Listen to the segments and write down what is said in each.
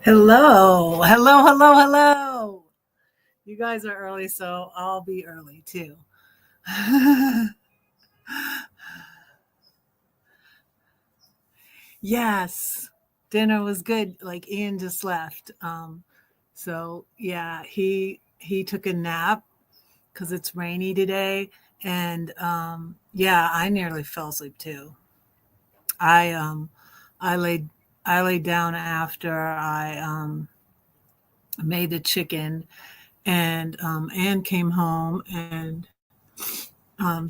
Hello, hello, hello, hello. You guys are early, so I'll be early too. Yes, dinner was good. Like Ian just left. So yeah, he took a nap because it's rainy today, and yeah, I nearly fell asleep too. I I laid I laid down after I made the chicken, and Anne came home and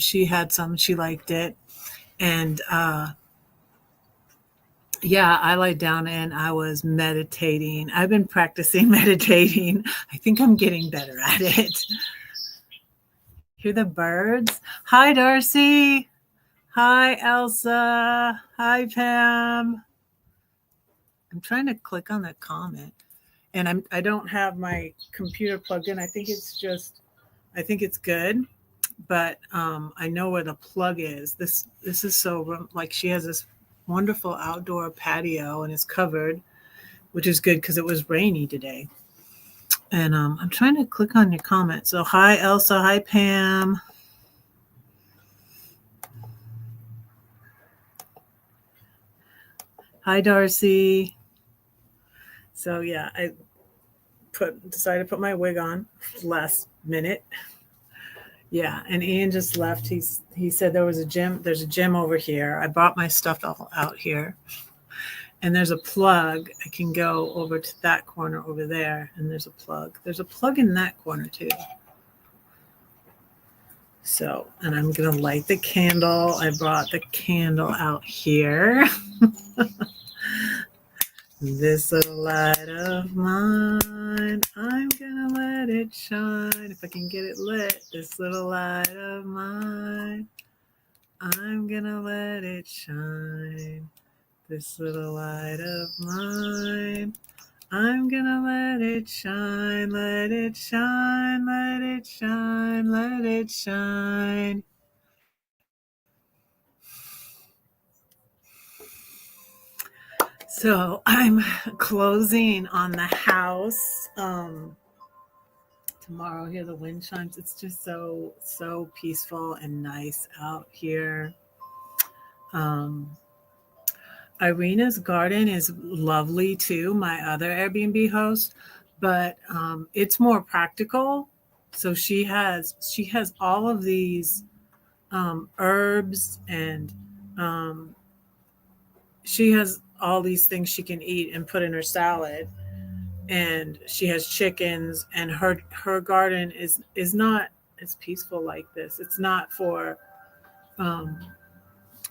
she had some. She liked it, and yeah, I laid down and I was meditating. I've been practicing meditating. I think I'm getting better at it. Hear the birds? Hi, Darcy. Hi, Elsa. Hi, Pam. I'm trying to click on that comment, and I don't have my computer plugged in. I think it's good, but I know where the plug is. This is so like she has this wonderful outdoor patio and it's covered, which is good because it was rainy today. And I'm trying to click on your comment. So hi Elsa, hi Pam, hi Darcy. So yeah, I decided to put my wig on last minute. Yeah, and Ian just left. He said there was a gym. There's a gym over here. I brought my stuff all out here, and there's a plug. I can go over to that corner over there, and there's a plug. There's a plug in that corner too. So, and I'm gonna light the candle. I brought the candle out here. This little light of mine, I'm gonna let it shine. If I can get it lit, this little light of mine, I'm gonna let it shine. This little light of mine, I'm gonna let it shine, let it shine, let it shine, let it shine. So I'm closing on the house tomorrow. Hear the wind chimes. It's just so peaceful and nice out here. Um, Irina's garden is lovely too. My other Airbnb host, but it's more practical. So she has all of these herbs, and um, she has all these things she can eat and put in her salad, and she has chickens, and her garden is not as peaceful like this. It's not for um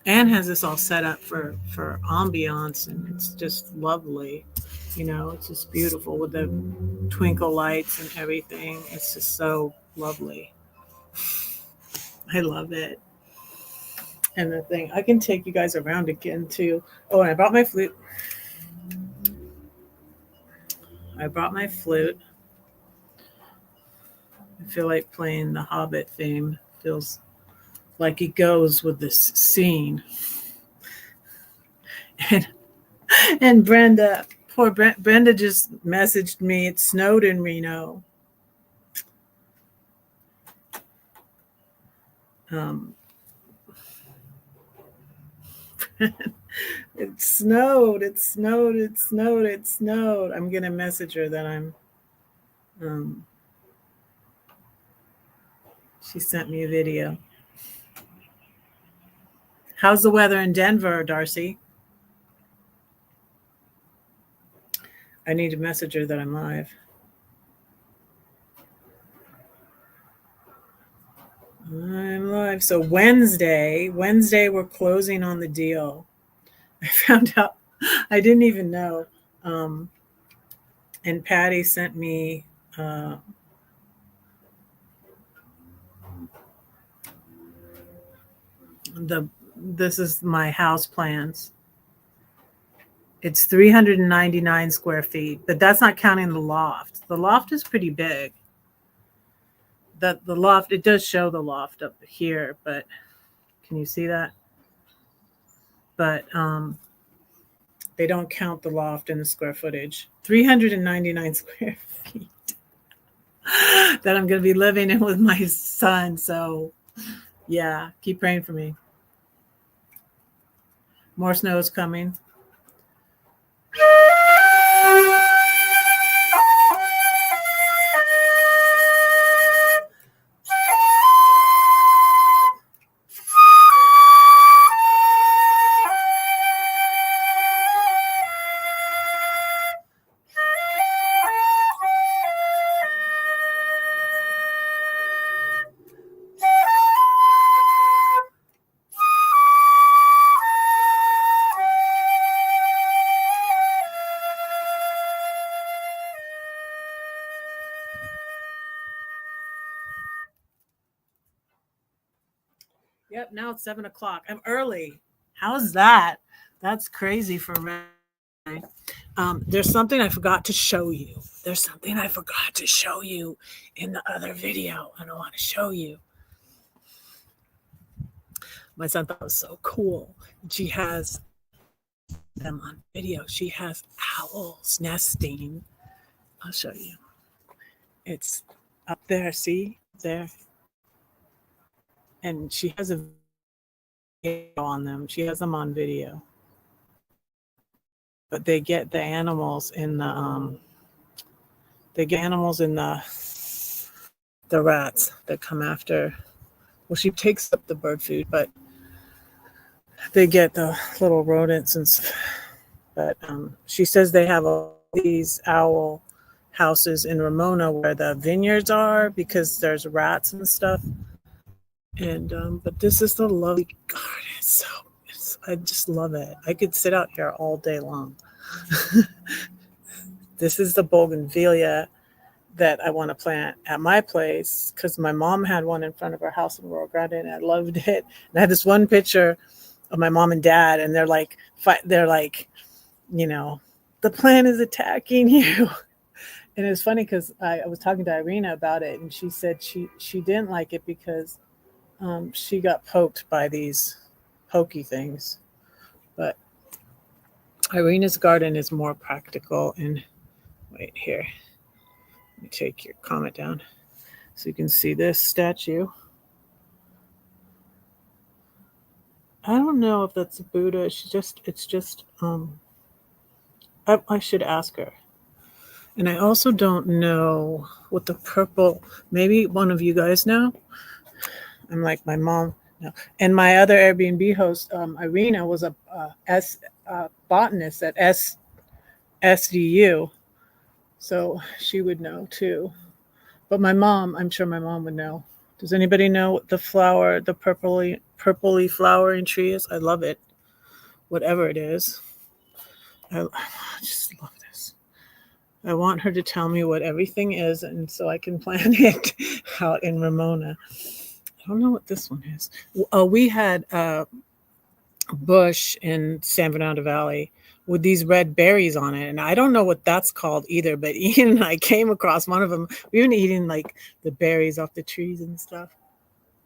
Anne has this all set up for ambiance, and it's just lovely. It's just beautiful with the twinkle lights and everything. It's just so lovely. I love it. And the thing, I can take you guys around again too. Oh, and I brought my flute. I brought my flute. I feel like playing the Hobbit theme. Feels like it goes with this scene. And and Brenda, poor Brenda just messaged me. It snowed in Reno. Um, it snowed. It snowed. It snowed. It snowed. I'm gonna message her that I'm. Um, she sent me a video. How's the weather in Denver, Darcy? I need to message her that I'm live. I'm live. So Wednesday we're closing on the deal. I found out. I didn't even know. Um, and Patty sent me the this is my house plans. It's 399 square feet, but that's not counting the loft. The loft is pretty big. The loft, it does show the loft up here, but can you see that? But They don't count the loft and the square footage. 399 square feet that I'm going to be living in with my son. So, yeah, keep praying for me. More snow is coming. Yep, now it's 7 o'clock. I'm early. How's that? That's crazy for Ray. There's something I forgot to show you. There's something I forgot to show you in the other video. I don't want to show you. My son thought it was so cool. She has them on video. She has owls nesting. I'll show you. It's up there. See? There. And she has a video on them. She has them on video. But they get the animals in the rats that come after. Well, she takes up the bird food, but they get the little rodents and stuff. But she says they have all these owl houses in Ramona where the vineyards are because there's rats and stuff. And but this is the lovely garden. I just love it. I could sit out here all day long. This is the bougainvillea that I want to plant at my place because my mom had one in front of her house in Rio Grande and I loved it. And I had this one picture of my mom and dad and they're like, you know, the plant is attacking you. And it was funny because I was talking to Irina about it and she said she didn't like it because she got poked by these pokey things. But Irina's garden is more practical. And wait here, let me take your comment down so you can see this statue. I don't know if that's a Buddha. It's just I should ask her. And I also don't know what the purple, maybe one of you guys know. I'm like my mom. No. And my other Airbnb host, Irina, was a botanist at SDU. So she would know too. But my mom, I'm sure my mom would know. Does anybody know what the flower, the purpley flowering tree is? I love it. Whatever it is. I just love this. I want her to tell me what everything is and so I can plan it out in Ramona. I don't know what this one is. We had a bush in San Fernando Valley with these red berries on it. And I don't know what that's called either, but Ian and I came across one of them. We've been eating like the berries off the trees and stuff.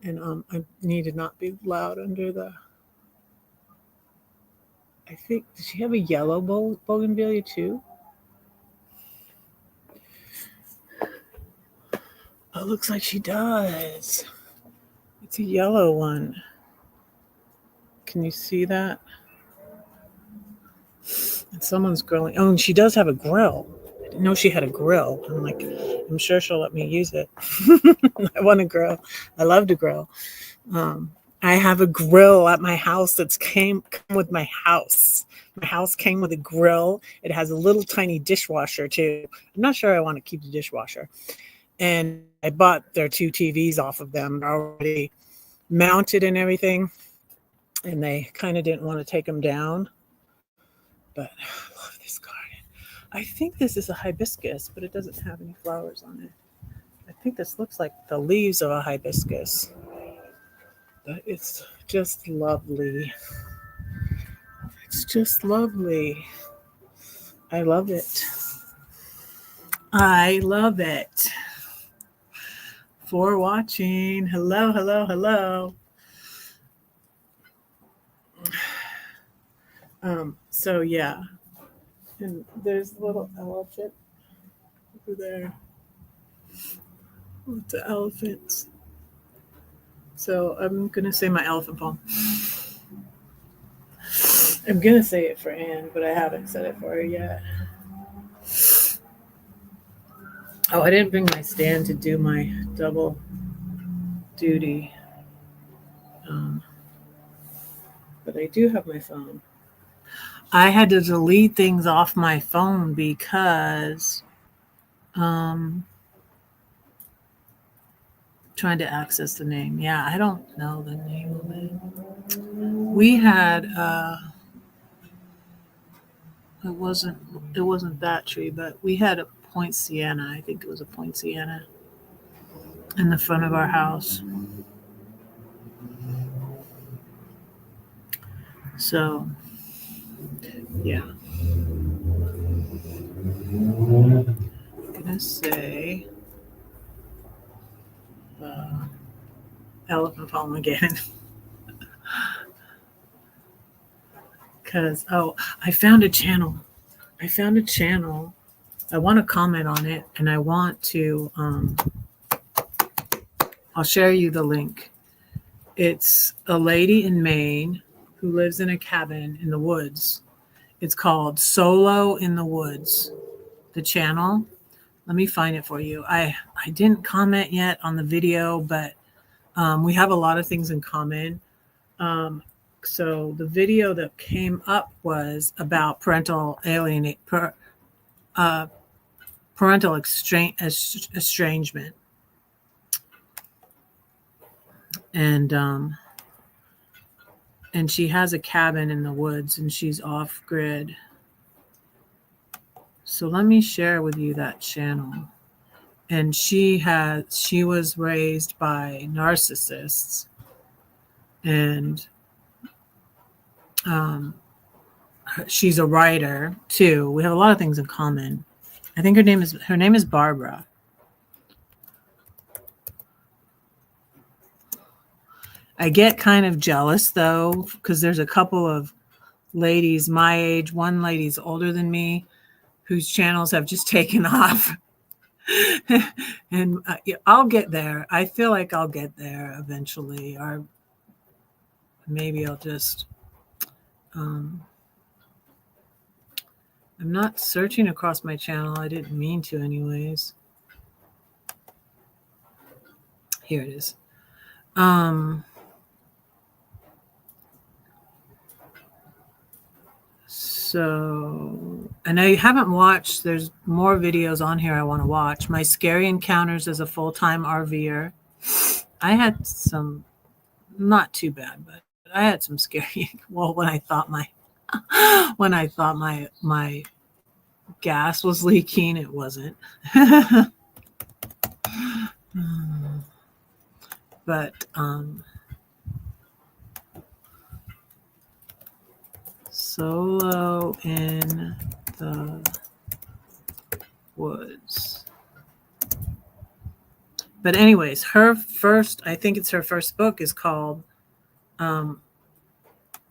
And I need to not be loud under the... I think, does she have a yellow bougainvillea too? Oh, it looks like she does. It's a yellow one. Can you see that? And someone's grilling. Oh, and she does have a grill. I didn't know she had a grill. I'm like, I'm sure she'll let me use it. I want a grill. I love to grill. I have a grill at my house that's came with my house. My house came with a grill. It has a little tiny dishwasher too. I'm not sure I want to keep the dishwasher. And I bought their 2 TVs off of them. They're already mounted and everything. And they kind of didn't want to take them down. But I love this garden. I think this is a hibiscus, but it doesn't have any flowers on it. I think this looks like the leaves of a hibiscus. But it's just lovely. It's just lovely. I love it. I love it. For watching. Hello, hello, hello. So yeah, And there's a little elephant over there with the elephants. So I'm gonna say my elephant poem. I'm gonna say it for Anne, but I haven't said it for her yet. Oh, I didn't bring my stand to do my double duty, um, but I do have my phone. I had to delete things off my phone because um, trying to access the name. Yeah, I don't know the name of it. We had it wasn't it wasn't that tree, but we had a point sienna. I think it was a point sienna in the front of our house. So yeah, I'm gonna say uh, elephant poem again because I found a channel. I found a channel. I want to comment on it, and I want to. I'll share you the link. It's a lady in Maine who lives in a cabin in the woods. It's called Solo in the Woods. The channel. Let me find it for you. I didn't comment yet on the video, but we have a lot of things in common. Um, so the video that came up was about uh, parental estrangement, and and she has a cabin in the woods, and she's off grid. So let me share with you that channel. And she was raised by narcissists, and um, she's a writer too. We have a lot of things in common. I think her name is Barbara. I get kind of jealous though, because there's a couple of ladies my age. One lady's older than me, whose channels have just taken off. And yeah, I'll get there. I feel like I'll get there eventually, or maybe I'll just. Um, I'm not searching across my channel. I didn't mean to, anyways. Here it is. So, and I haven't watched, there's more videos on here I want to watch. My scary encounters as a full-time RVer. I had some, not too bad, but I had some scary, well, when I thought my gas was leaking, it wasn't. But Solo in the Woods. But anyways, I think it's her first book is called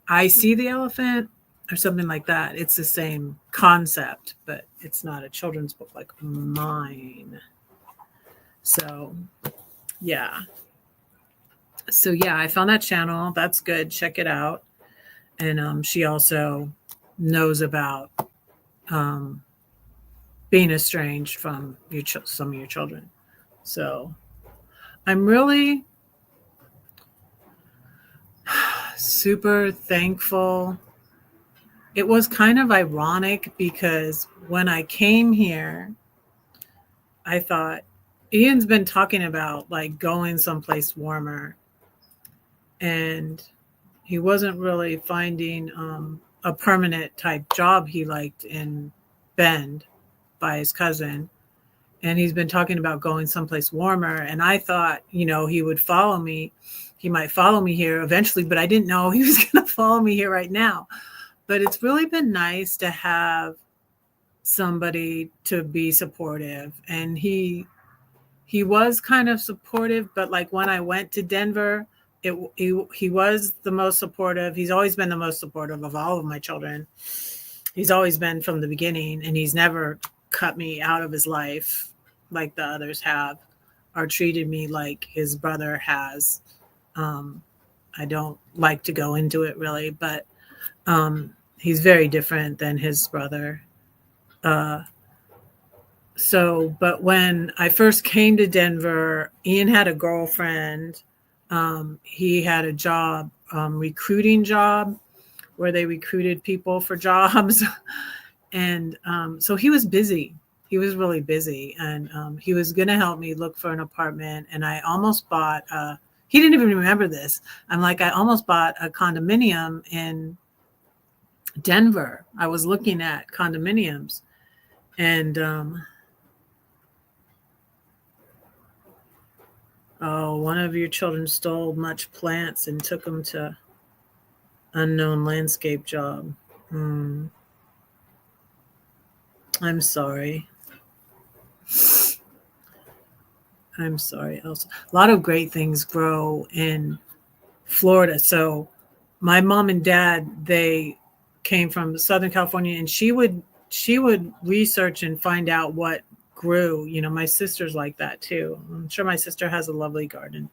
I See the Elephant or something like that. It's the same concept, but it's not a children's book like mine. So, yeah. So, yeah, I found that channel. That's good. Check it out. And she also knows about being estranged from some of your children. So, I'm really super thankful. It was kind of ironic because when I came here, I thought Ian's been talking about like going someplace warmer, and he wasn't really finding a permanent type job he liked in Bend by his cousin. And he's been talking about going someplace warmer. And I thought, he would follow me. He might follow me here eventually, but I didn't know he was going to follow me here right now. But it's really been nice to have somebody to be supportive. And he was kind of supportive, but like when I went to Denver, he was the most supportive. He's always been the most supportive of all of my children. He's always been from the beginning, and he's never cut me out of his life like the others have, or treated me like his brother has. Um, I don't like to go into it really, but he's very different than his brother. Uh, but when I first came to Denver, Ian had a girlfriend. He had a job, recruiting job, where they recruited people for jobs. And so he was busy. He was really busy. And he was going to help me look for an apartment. And I almost bought, he didn't even remember this. I'm like, I almost bought a condominium in Denver. I was looking at condominiums. And one of your children stole much plants and took them to unknown landscape job. I'm sorry. I'm sorry, Elsa. A lot of great things grow in Florida. So my mom and dad, they came from Southern California, and she would research and find out what grew. You know, my sister's like that too. I'm sure my sister has a lovely garden.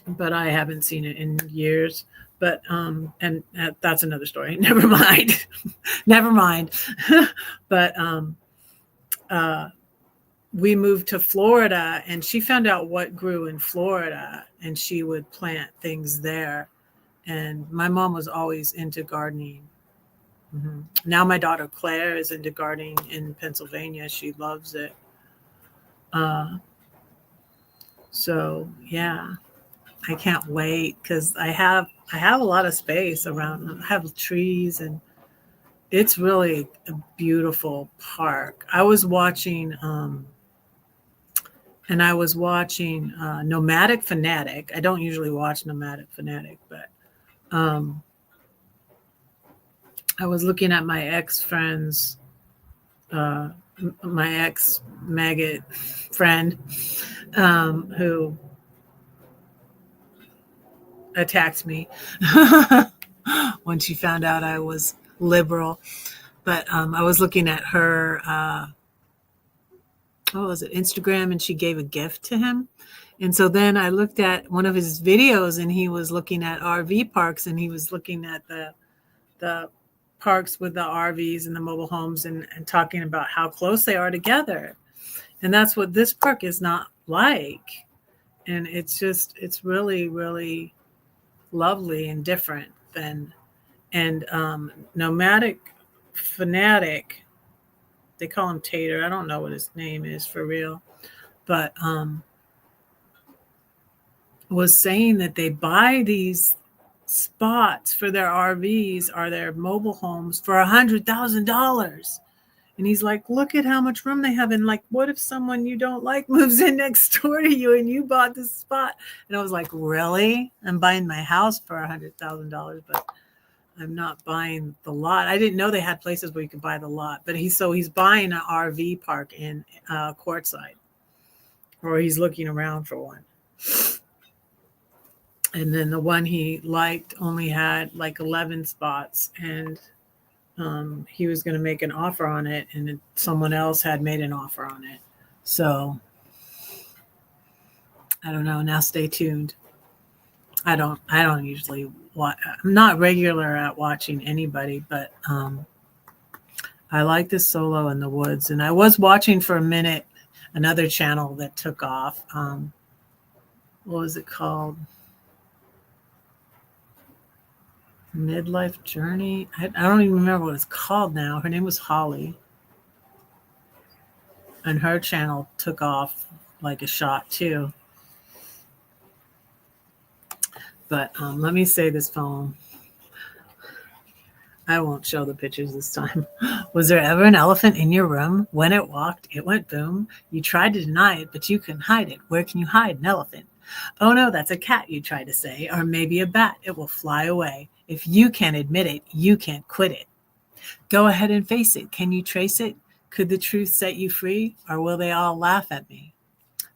But I haven't seen it in years. But and that's another story. Never mind. Never mind. But we moved to Florida, and she found out what grew in Florida, and she would plant things there. And my mom was always into gardening. Mm-hmm. Now my daughter Claire is into gardening in Pennsylvania. She loves it. So yeah, I can't wait because I have a lot of space around. I have trees, and it's really a beautiful park. I was watching Nomadic Fanatic. I don't usually watch Nomadic Fanatic, but I was looking at my ex-friend's, my ex-maggot friend who attacked me when she found out I was liberal. But I was looking at her, what was it, Instagram, and she gave a gift to him. And so then I looked at one of his videos, and he was looking at RV parks, and he was looking at the parks with the RVs and the mobile homes, and talking about how close they are together. And that's what this park is not like. And it's really, really lovely and different than, and Nomadic Fanatic, they call him Tater. I don't know what his name is for real, but was saying that they buy these spots for their RVs or their mobile homes for $100,000. And he's like, look at how much room they have. And like, what if someone you don't like moves in next door to you and you bought this spot? And I was like, really? I'm buying my house for $100,000, but I'm not buying the lot. I didn't know they had places where you could buy the lot, but he's buying an RV park in Quartzsite, or he's looking around for one. And then the one he liked only had like 11 spots, and he was going to make an offer on it, and someone else had made an offer on it. So I don't know. Now stay tuned. I don't usually watch. I'm not regular at watching anybody, but I like this solo in the woods. And I was watching for a minute another channel that took off. What was it called? Midlife Journey. I don't even remember what it's called now. Her name was Holly, and her channel took off like a shot too. But let me say this poem. I won't show the pictures this time. Was there ever an elephant in your room? When it walked, it went boom. You tried to deny it, but you couldn't hide it. Where can you hide an elephant? Oh no, that's a cat, you try to say, or maybe a bat. It will fly away. If you can't admit it, you can't quit it. Go ahead and face it. Can you trace it? Could the truth set you free, or will they all laugh at me?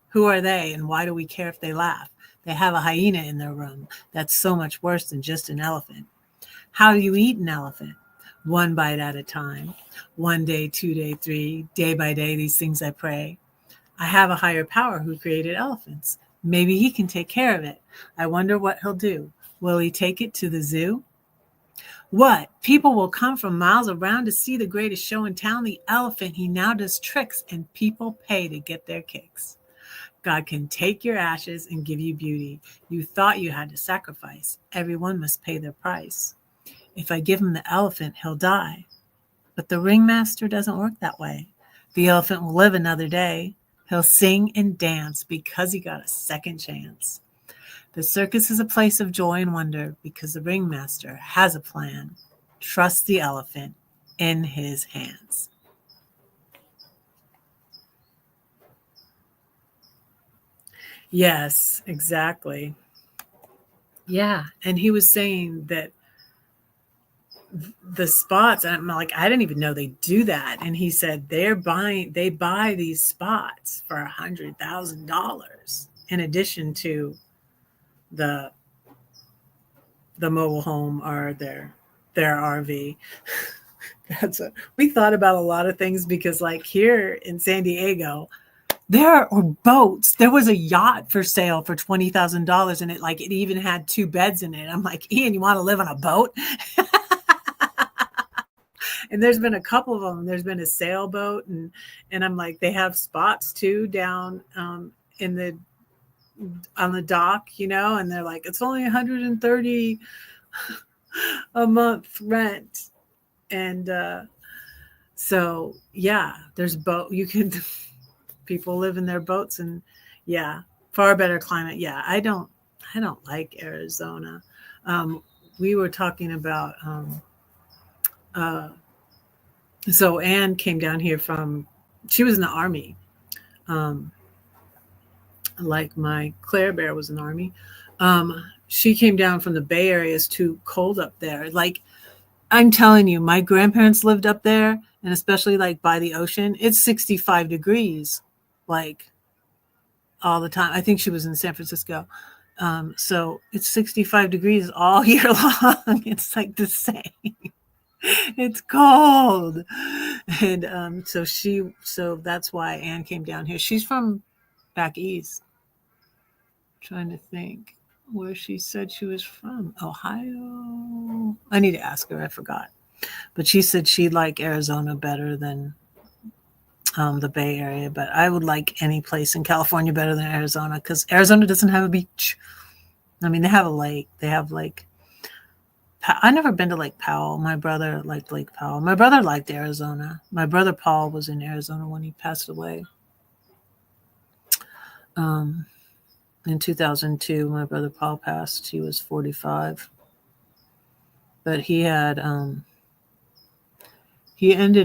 Who are they, and why do we care if they laugh? They have a hyena in their room. That's so much worse than just an elephant. How do you eat an elephant? One bite at a time. 1 day, 2 day, 3 day by day. These things I pray. I have a higher power who created elephants. Maybe he can take care of it. I wonder what he'll do. Will he take it to the zoo? What? People will come from miles around to see the greatest show in town, the elephant. He now does tricks, and people pay to get their kicks. God can take your ashes and give you beauty. You thought you had to sacrifice. Everyone must pay their price. If I give him the elephant, he'll die. But the ringmaster doesn't work that way. The elephant will live another day. He'll sing and dance because he got a second chance. The circus is a place of joy and wonder because the ringmaster has a plan. Trust the elephant in his hands. Yes, exactly. Yeah. And he was saying that the spots, and I'm like, I didn't even know they do that. And he said they buy these spots for $100,000 in addition to the mobile home or their RV. We thought about a lot of things because like here in San Diego, there are boats. There was a yacht for sale for $20,000 and it even had 2 beds in it. I'm like, Ian, you want to live on a boat? And there's been a couple of them. There's been a sailboat and I'm like, they have spots too down in the on the dock, and they're like, it's only $130 a month rent. And so yeah, there's boat. People live in their boats and yeah, far better climate. Yeah, I don't like Arizona. We were talking about so Anne came down here she was in the army. Um, like my Claire Bear was in the army. She came down from the Bay Area. It's too cold up there. Like I'm telling you, my grandparents lived up there, and especially like by the ocean, it's 65 degrees, like all the time. I think she was in San Francisco. So it's 65 degrees all year long. It's like the same. It's cold. And so that's why Anne came down here. She's from back east. Trying to think where she said she was from. Ohio. I need to ask her. I forgot. But she said she'd like Arizona better than the Bay Area. But I would like any place in California better than Arizona because Arizona doesn't have a beach. I mean, they have a lake. They have like, I've never been to Lake Powell. My brother liked Lake Powell. My brother liked Arizona. My brother Paul was in Arizona when he passed away. In 2002, my brother Paul passed. He was 45. But he ended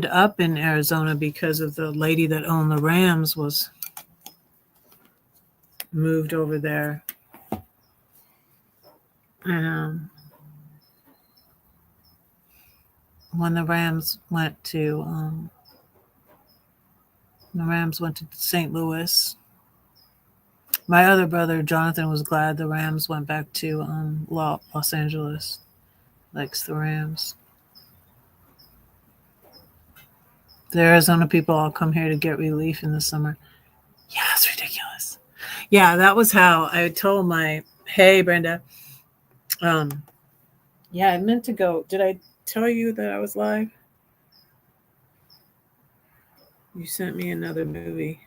up in Arizona because of the lady that owned the Rams was moved over there. And when the Rams went to St. Louis, my other brother Jonathan was glad the Rams went back to Los Angeles. Likes the Rams. The Arizona people all come here to get relief in the summer. Yeah, it's ridiculous. Yeah, that was how I told hey, Brenda. Yeah, I meant to go. Did I tell you that I was live? You sent me another movie.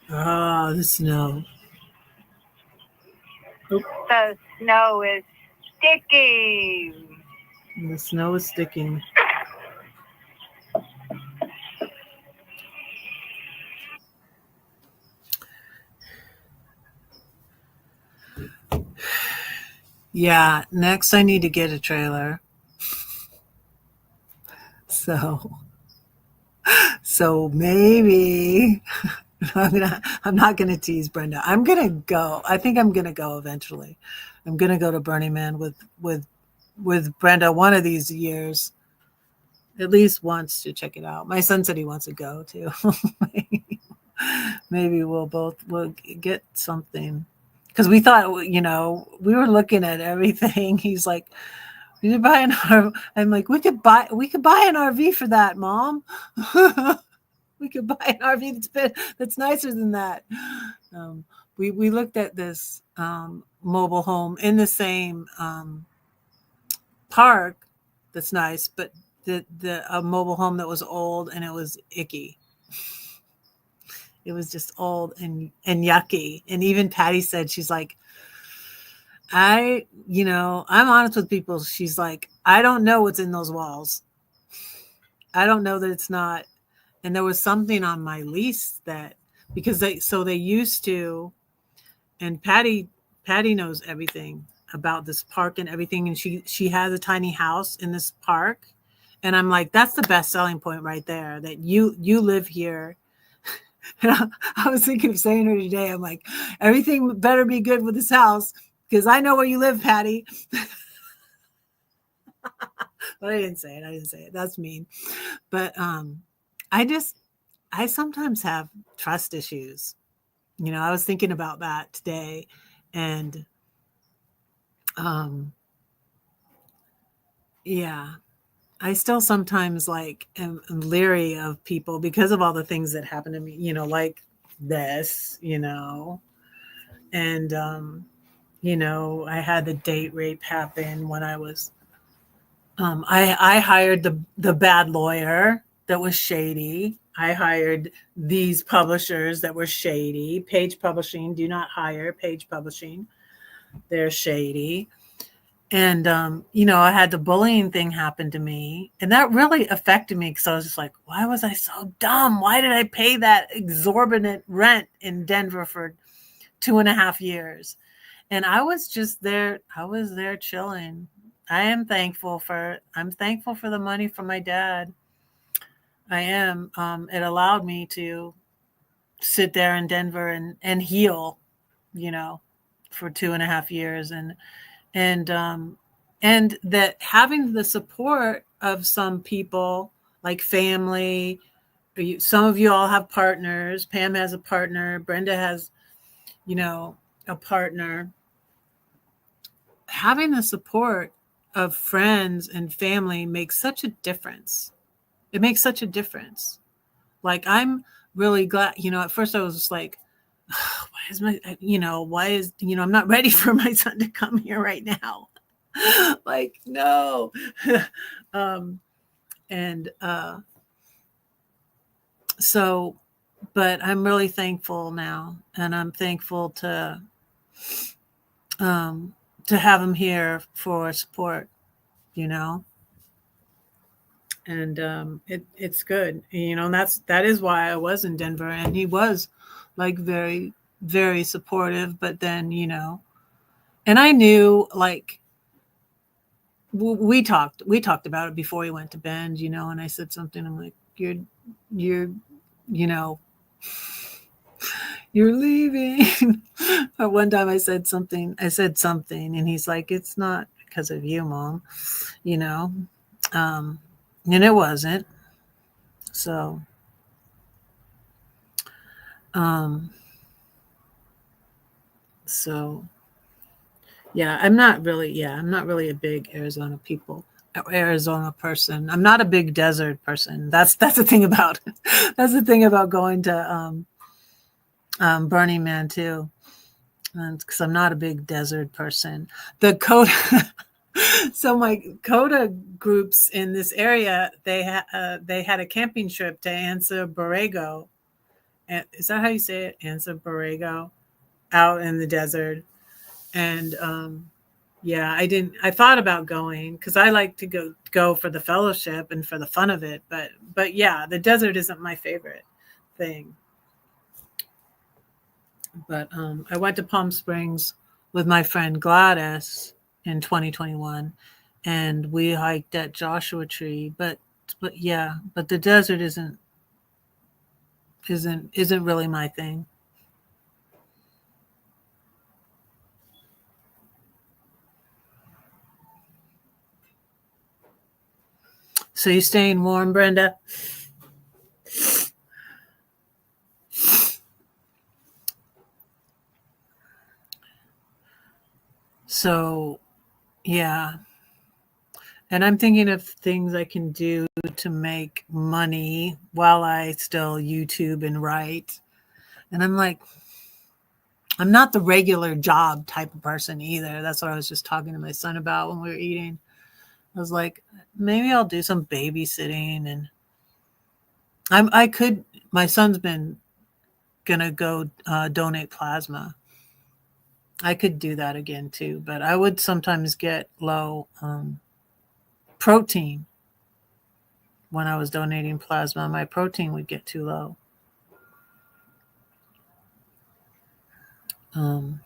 Ah, the snow. Oh. The snow is sticking. The snow is sticking. Yeah, next I need to get a trailer. So maybe I'm not gonna tease Brenda. I'm gonna go. I think I'm gonna go eventually. I'm gonna go to Burning Man with Brenda one of these years, at least once to check it out. My son said he wants to go too. Maybe we'll get something because we thought, we were looking at everything. He's like, we could buy an RV. I'm like, we could buy an RV for that, Mom. We could buy an RV that's nicer than that. Um, we looked at this mobile home in the same park that's nice, but the a mobile home that was old and it was icky. It was just old and yucky. And even Patty said, she's like, I'm honest with people. She's like, I don't know what's in those walls. I don't know that it's not. And there was something on my lease that, because they used to, and Patty knows everything about this park and everything. And she has a tiny house in this park. And I'm like, that's the best selling point right there, that you live here. And I was thinking of saying to her today, I'm like, everything better be good with this house because I know where you live, Patty. But I didn't say it. That's mean. But I sometimes have trust issues. I was thinking about that today, and um yeah, I still sometimes am leery of people because of all the things that happen to me, like this, and I had the date rape happen when I was I hired the bad lawyer that was shady. I hired these publishers that were shady. Page Publishing, do not hire Page Publishing. They're shady. And I had the bullying thing happen to me, and that really affected me because I was just like, why was I so dumb? Why did I pay that exorbitant rent in Denver for 2.5 years? And I was just there. I was there chilling. I'm thankful for the money from my dad. I am. It allowed me to sit there in Denver and heal, you know, for 2.5 years. And and that having the support of some people, like family, some of you all have partners. Pam has a partner. Brenda has, a partner. Having the support of friends and family makes such a difference. It makes such a difference. Like, I'm really glad, at first I was just like, why is, I'm not ready for my son to come here right now. Like, no. um, and so, but I'm really thankful now. And I'm thankful um, to have him here for support, you know? And it's good, and that is why I was in Denver, and he was like very, very supportive. But then, and I knew, like, we talked about it before he went to Bend, and I said something. I'm like, you're you know you're leaving. But one time I said something, and he's like, it's not because of you, Mom, you know um and it wasn't. So um so I'm not really a big Arizona person. I'm not a big desert person. That's the thing about that's the thing about going to Burning Man too, because I'm not a big desert person. The Coda, so my Coda groups in this area, they had a camping trip to Anza Borrego. Is that how you say it? Anza Borrego, out in the desert. And yeah, I thought about going because I like to go for the fellowship and for the fun of it. But yeah, the desert isn't my favorite thing. But I went to Palm Springs with my friend Gladys in 2021, and we hiked at Joshua Tree. But yeah, but the desert isn't really my thing. So you staying warm, Brenda? So, yeah. And I'm thinking of things I can do to make money while I still YouTube and write. And I'm like, I'm not the regular job type of person either. That's what I was just talking to my son about when we were eating. I was like, maybe I'll do some babysitting, and I could. My son's been gonna go donate plasma. I could do that again too, but I would sometimes get low protein when I was donating plasma. My protein would get too low. Um,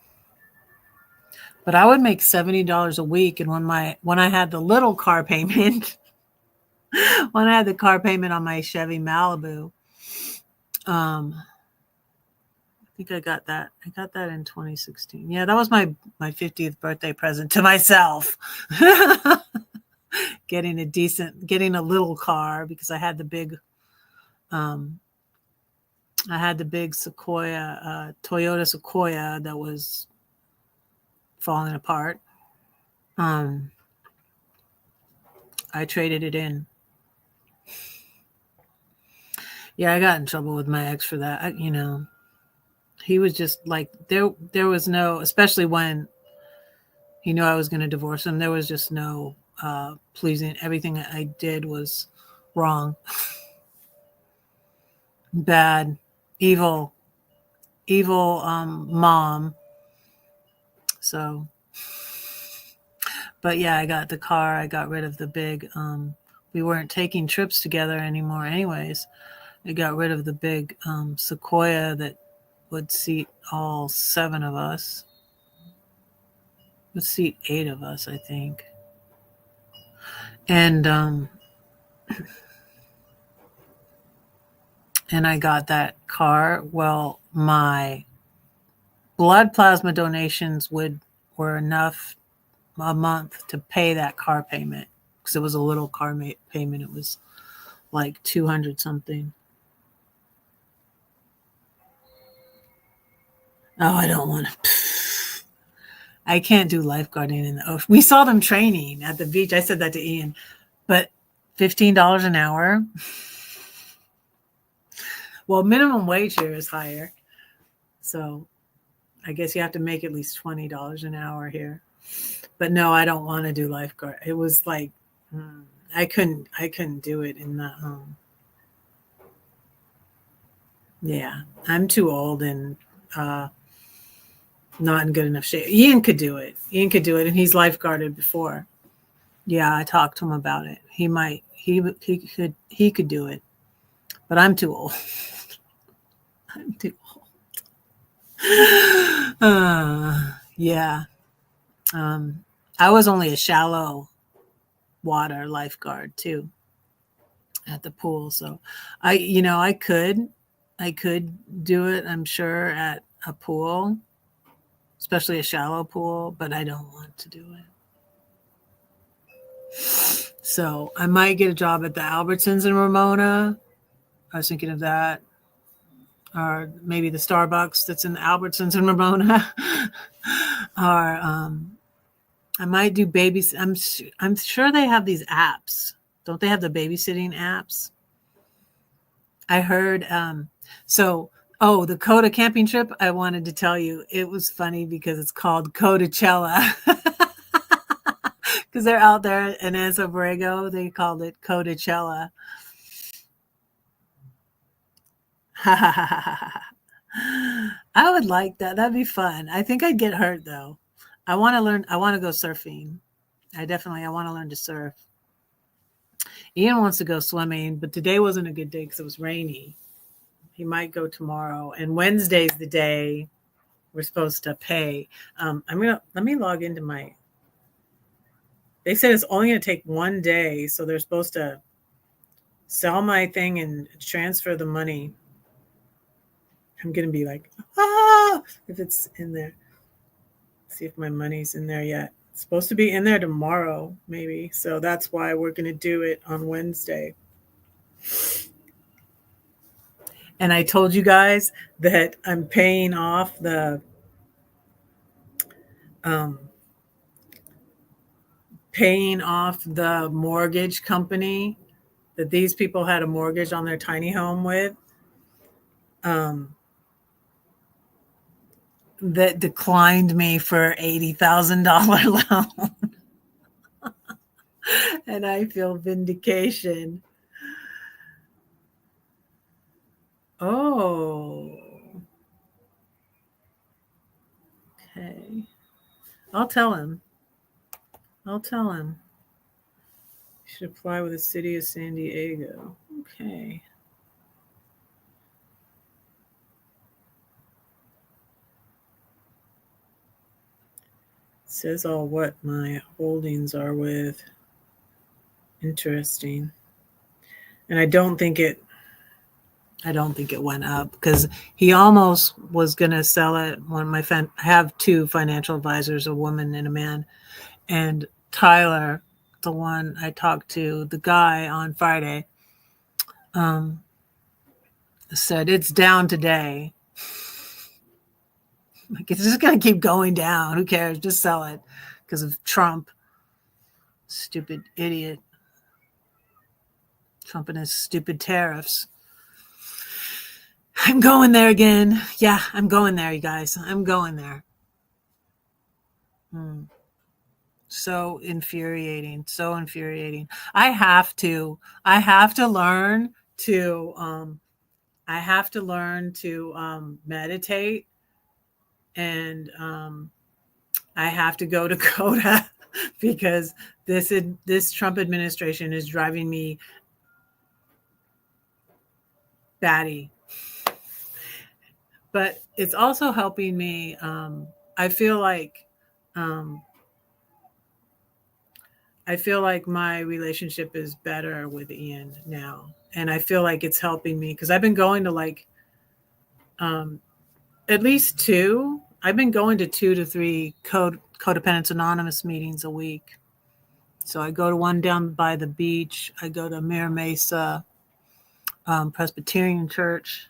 but I would make $70 a week, and when I had the little car payment, when I had the car payment on my Chevy Malibu, I think I got that. I got that in 2016. Yeah, that was my 50th birthday present to myself. Getting a little car because um, I had the big Sequoia, Toyota Sequoia that was falling apart. Um, I traded it in. Yeah, I got in trouble with my ex for that. He was just like there was no, especially when he knew I was going to divorce him. There was just no pleasing. Everything I did was wrong, bad, evil, evil mom. So, but yeah, I got the car. I got rid of the big. We weren't taking trips together anymore, anyways. I got rid of the big Sequoia that would seat all 7 of us. Would seat 8 of us, I think. And I got that car. Well, my blood plasma donations were enough a month to pay that car payment because it was a little car payment. It was like 200 something. Oh, I don't want to. I can't do lifeguarding in the ocean. We saw them training at the beach. I said that to Ian, but $15 an hour. Well, minimum wage here is higher, so I guess you have to make at least $20 an hour here. But no, I don't want to do lifeguard. It was like I couldn't do it in the yeah. I'm too old and not in good enough shape. Ian could do it. And he's lifeguarded before. Yeah, I talked to him about it. He could do it, but I'm too old. I'm too old. Yeah. I was only a shallow water lifeguard too at the pool, so I could do it. I'm sure at a pool, especially a shallow pool, but I don't want to do it. So I might get a job at the Albertsons in Ramona. I was thinking of that. Or maybe the Starbucks that's in the Albertsons in Ramona. Or I might do babies. I'm sure they have these apps. Don't they have the babysitting apps? I heard the Coda camping trip, I wanted to tell you, it was funny because it's called Codacella. Because they're out there in Anza Borrego, they called it Codacella. I would like that. That'd be fun. I think I'd get hurt though. I want to learn. I want to go surfing. I want to learn to surf. Ian wants to go swimming, but today wasn't a good day because it was rainy. He might go tomorrow, and Wednesday's the day we're supposed to pay. Let me log into my. They said it's only going to take one day, so they're supposed to sell my thing and transfer the money. I'm going to be like, if it's in there. See if my money's in there yet. It's supposed to be in there tomorrow, maybe. So that's why we're going to do it on Wednesday. And I told you guys that I'm paying off the paying off the mortgage company that these people had a mortgage on their tiny home with, um, that declined me for $80,000 loan. And I feel vindication. Oh, okay. I'll tell him. I'll tell him. You should apply with the city of San Diego. Okay. It says all what my holdings are with. Interesting. And I don't think it went up because he almost was going to sell it. I have two financial advisors, a woman and a man, and Tyler, the one I talked to, the guy on Friday, um, said it's down today. Like, it's just going to keep going down. Who cares? Just sell it because of Trump. Stupid idiot. Trump and his stupid tariffs. I'm going there again. Yeah, I'm going there, you guys. I'm going there. So infuriating. So infuriating. I have to learn to meditate, and I have to go to Coda because this Trump administration is driving me batty. But it's also helping me. I feel like um, my relationship is better with Ian now, and I feel like it's helping me because I've been going to like at least two. I've been going to 2 to 3 Codependence Anonymous meetings a week. So I go to one down by the beach. I go to Mira Mesa Presbyterian Church,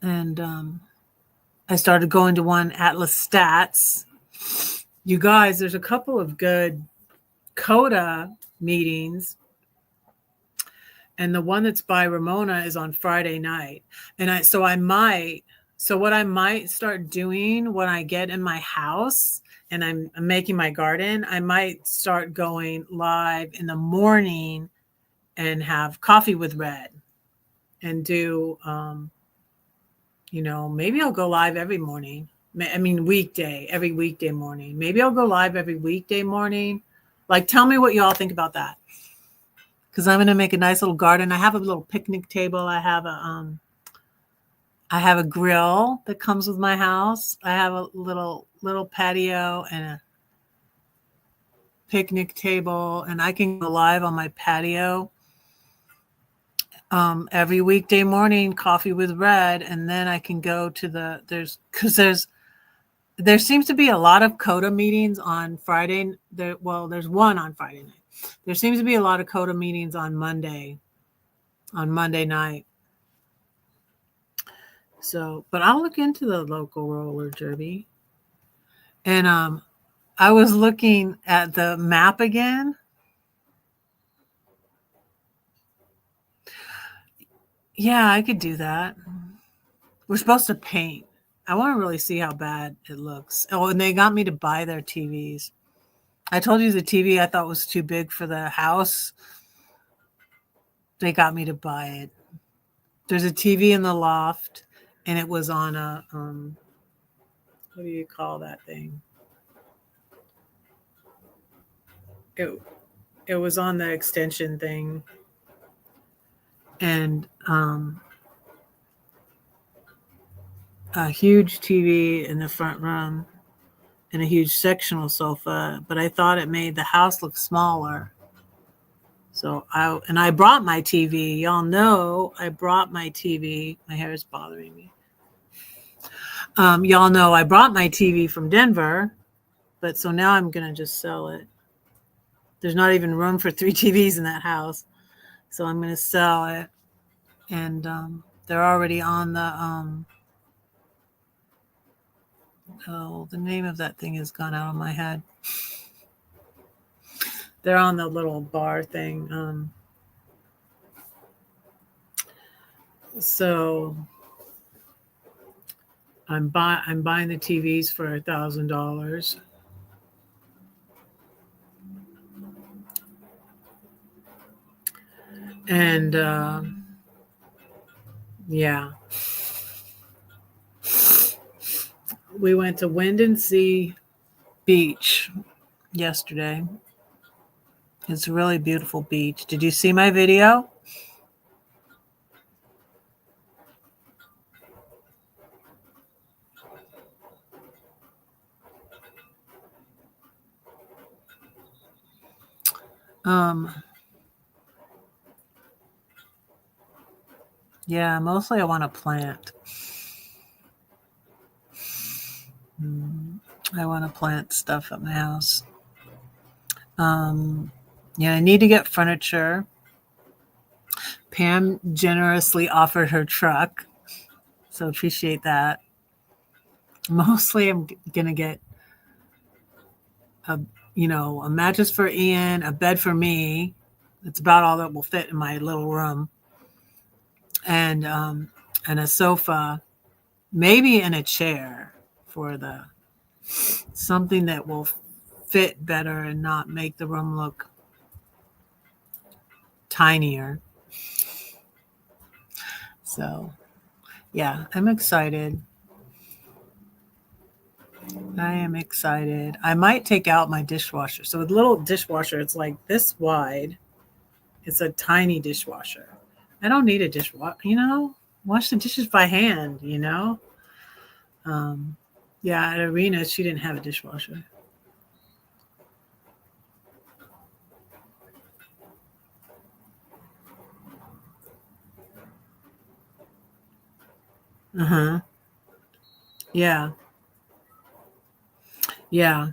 and I started going to one Atlas Stats. You guys, there's a couple of good Coda meetings, and the one that's by Ramona is on Friday night. And what I might start doing when I get in my house and I'm making my garden, I might start going live in the morning and have coffee with Red and do, maybe I'll go live every morning. I mean, every weekday morning. Maybe I'll go live every weekday morning. Like, tell me what you all think about that. Because I'm going to make a nice little garden. I have a little picnic table. I have a grill that comes with my house. I have a little patio and a picnic table, and I can go live on my patio every weekday morning, coffee with Red, and then I can go to there seems to be a lot of Coda meetings on Friday. There's one on Friday night. There seems to be a lot of Coda meetings on Monday night. So, but I'll look into the local roller derby. And I was looking at the map again. Yeah, I could do that. We're supposed to paint. I want to really see how bad it looks. Oh, and they got me to buy their TVs. I told you the TV I thought was too big for the house. They got me to buy it. There's a TV in the loft, and it was on a what do you call that thing? It was on the extension thing, and a huge TV in the front room and a huge sectional sofa, but I thought it made the house look smaller. So I brought my TV. Y'all know I brought my TV. My hair is bothering me. Y'all know I brought my TV from Denver, but so now I'm gonna just sell it. There's not even room for 3 TVs in that house, so I'm gonna sell it. And they're already on the the name of that thing has gone out of my head. They're on the little bar thing. So I'm buying the TVs for $1,000, and yeah, we went to Wind and Sea Beach yesterday. It's a really beautiful beach. Did you see my video? Um, yeah, mostly I want to plant. I want to plant stuff at my house. Um, yeah, I need to get furniture. Pam generously offered her truck, so appreciate that. Mostly, I'm gonna get a a mattress for Ian, a bed for me. It's about all that will fit in my little room, and a sofa, maybe in a chair for the something that will fit better and not make the room look tinier. So, yeah, I'm excited. I am excited. I might take out my dishwasher. So, with little dishwasher, it's like this wide. It's a tiny dishwasher. I don't need a dishwasher. Wash the dishes by hand. Um, yeah, at Arena, she didn't have a dishwasher. Uh huh. Yeah. Yeah.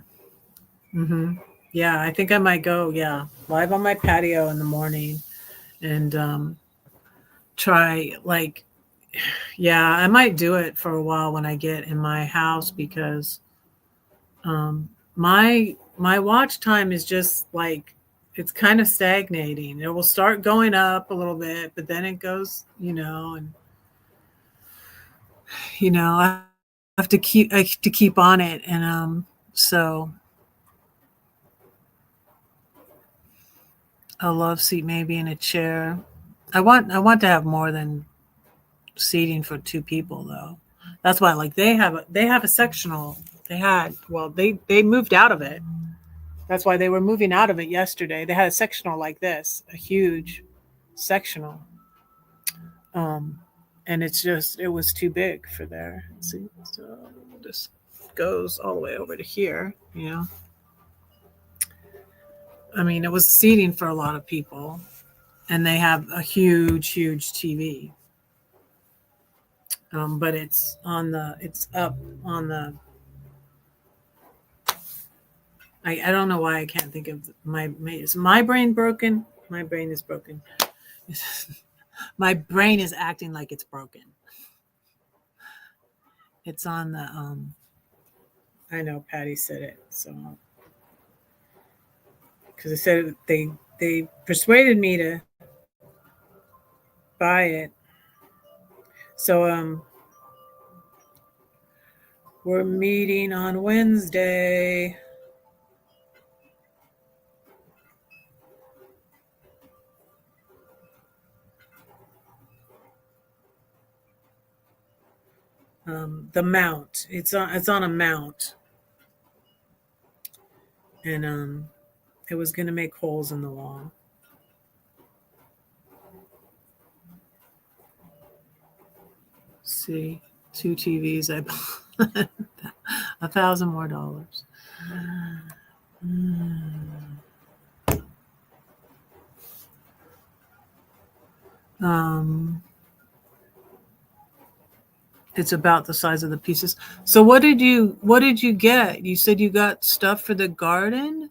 Mm-hmm. Yeah, I think I might go. Yeah, live on my patio in the morning and try like, yeah, I might do it for a while when I get in my house because um, my watch time is just like it's kind of stagnating. It will start going up a little bit, but then it goes, and I have to keep on it, and so a love seat maybe in a chair. I want to have more than seating for two people though. That's why like they have a sectional. They moved out of it. That's why they were moving out of it yesterday. They had a sectional like this, a huge sectional. Um and it was too big for there. See, so this goes all the way over to here. I mean, it was seating for a lot of people, and they have a huge, huge TV. But it's up on the. I don't know why I can't think of is my brain broken? My brain is broken. My brain is acting like it's broken. It's on the. I know Patty said it, so because I said they persuaded me to buy it. So we're meeting on Wednesday. The mount. It's on a mount, and it was gonna make holes in the wall. See, two TVs. I bought $1,000 more. Um, it's about the size of the pieces. So what did you get? You said you got stuff for the garden,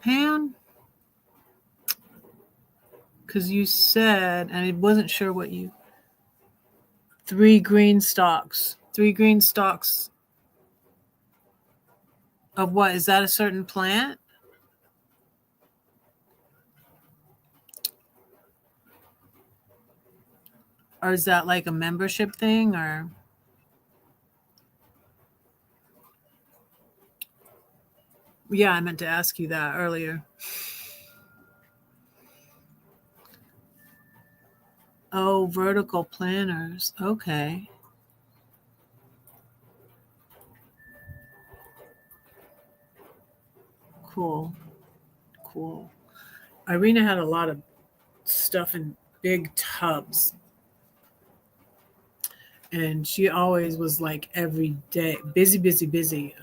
Pam? Because you said, and I wasn't sure what you. 3 green stalks. 3 green stalks of what? Is that a certain plant? Or is that like a membership thing? Or yeah, I meant to ask you that earlier. Oh, vertical planners. Okay. Cool. Cool. Irina had a lot of stuff in big tubs. And she always was like every day busy, busy, busy.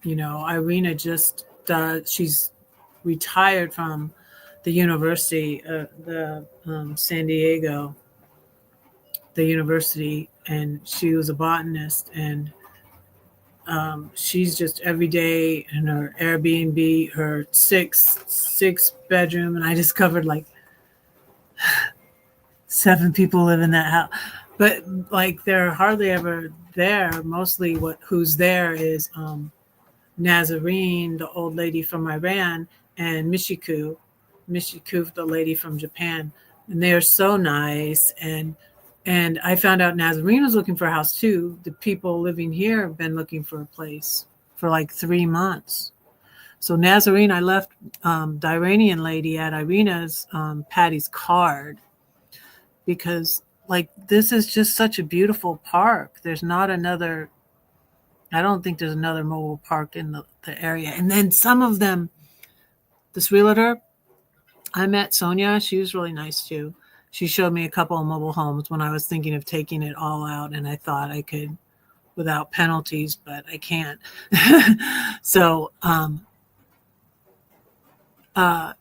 Irina just does, she's retired from the university, the San Diego, the university, and she was a botanist. And she's just every day in her Airbnb, her six bedroom, and I discovered like 7 people live in that house, but like they're hardly ever there. Mostly who's there is Nazarene, the old lady from Iran, and Michiku, the lady from Japan, and they are so nice. And I found out Nazarene was looking for a house too. The people living here have been looking for a place for like 3 months. So Nazarene, I left the Iranian lady at Irina's Patty's card because like this is just such a beautiful park. There's not another. I don't think there's another mobile park in the area. And then some of them, this realtor, I met Sonia. She was really nice too. She showed me a couple of mobile homes when I was thinking of taking it all out, and I thought I could without penalties, but I can't. So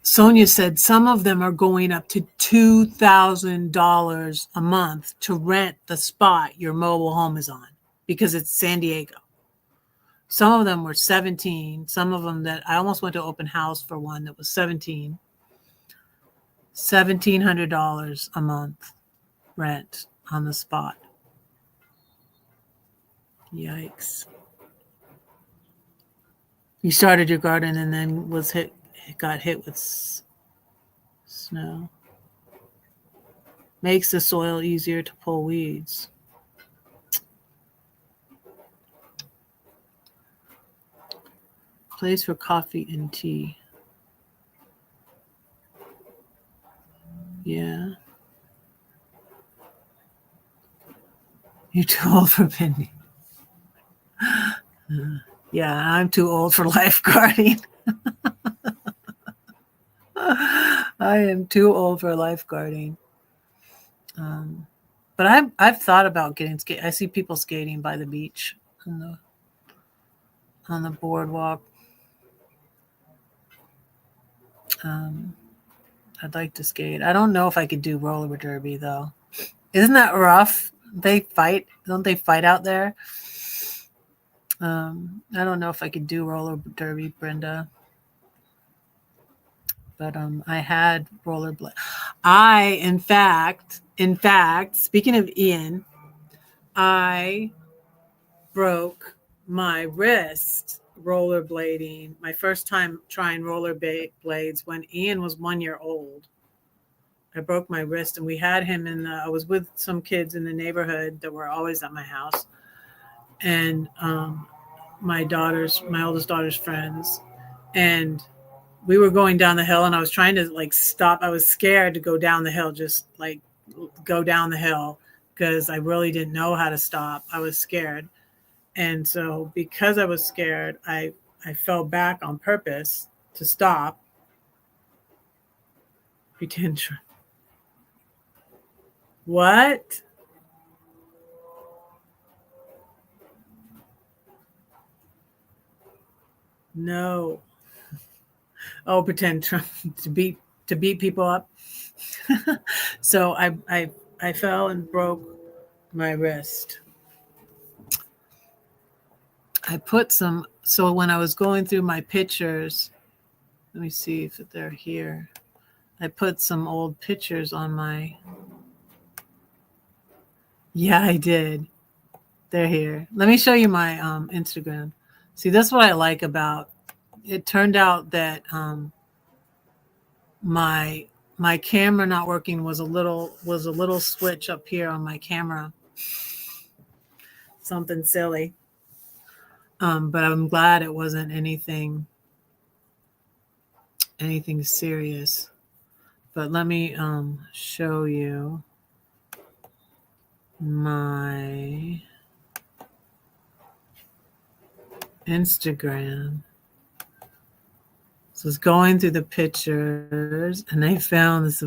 Sonia said some of them are going up to $2,000 a month to rent the spot your mobile home is on because it's San Diego. Some of them were 17. Some of them that I almost went to open house for one that was 17. $1,700 a month rent on the spot. Yikes. You started your garden and then got hit with snow. Makes the soil easier to pull weeds. Place for coffee and tea. Yeah. You're too old for bending. Yeah, I'm too old for lifeguarding. I am too old for lifeguarding. But I've thought about getting skate. I see people skating by the beach on the boardwalk. I'd like to skate. I don't know if I could do roller derby though. Isn't that rough? They fight. Don't they fight out there? I don't know if I could do roller derby, Brenda. But I had rollerblade. In fact, speaking of Ian, I broke my wrist rollerblading. My first time trying rollerblades when Ian was 1 year old. I broke my wrist, and we had him I was with some kids in the neighborhood that were always at my house, and my oldest daughter's friends, and we were going down the hill, and I was trying to like stop. I was scared to go down the hill, just like go down the hill because I really didn't know how to stop. I was scared. And so because I was scared, I fell back on purpose to stop. Retention. What? No. Oh, pretend to beat people up. So I fell and broke my wrist. I put some. So when I was going through my pictures, let me see if they're here. I put some old pictures on my. Yeah, I did. They're here. Let me show you my Instagram. See, that's what I like about it. Turned out that my my camera not working was a little switch up here on my camera. Something silly. But I'm glad it wasn't anything serious. But let me show you my Instagram. So I was going through the pictures and I found this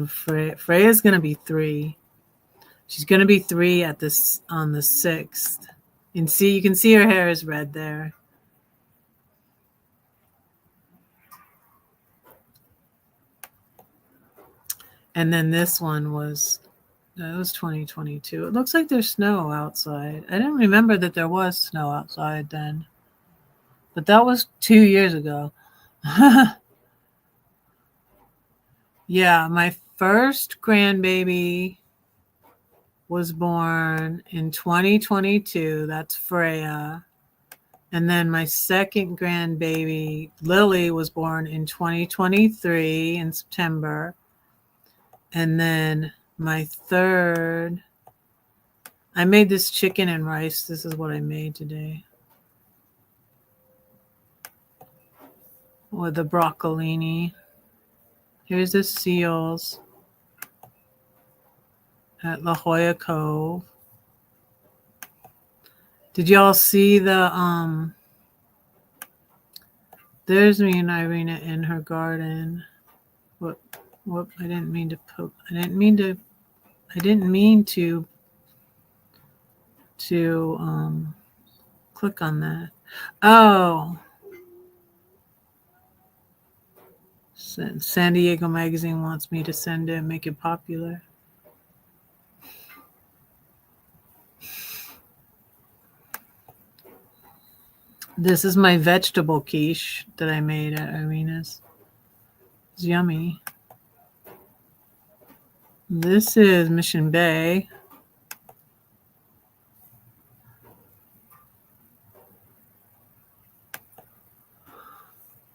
Freya's gonna be 3. She's gonna be 3 at this on the 6th. And see, you can see her hair is red there. And then this one was 2022. It looks like there's snow outside. I didn't remember that there was snow outside then. But that was 2 years ago. Yeah, my first grandbaby was born in 2022. That's Freya. And then my second grandbaby, Lily, was born in 2023 in September. And then my third, I made this chicken and rice. This is what I made today. With the broccolini. Here's the seals at La Jolla Cove. Did y'all see the there's me and Irina in her garden. What I didn't mean to poke. I didn't mean to click on that. Oh. San Diego Magazine wants me to send it, make it popular. This is my vegetable quiche that I made at Irina's. It's yummy. This is Mission Bay.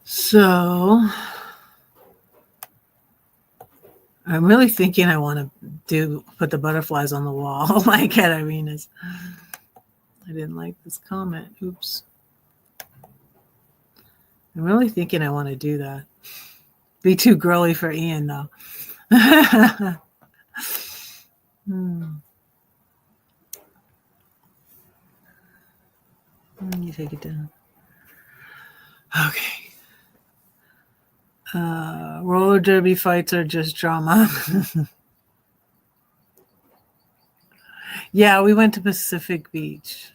So I'm really thinking I want to put the butterflies on the wall like at Irina's. I didn't like this comment. Oops. I'm really thinking I want to do that. Be too girly for Ian though. You take it down. Okay. Roller derby fights are just drama. Yeah, we went to Pacific Beach.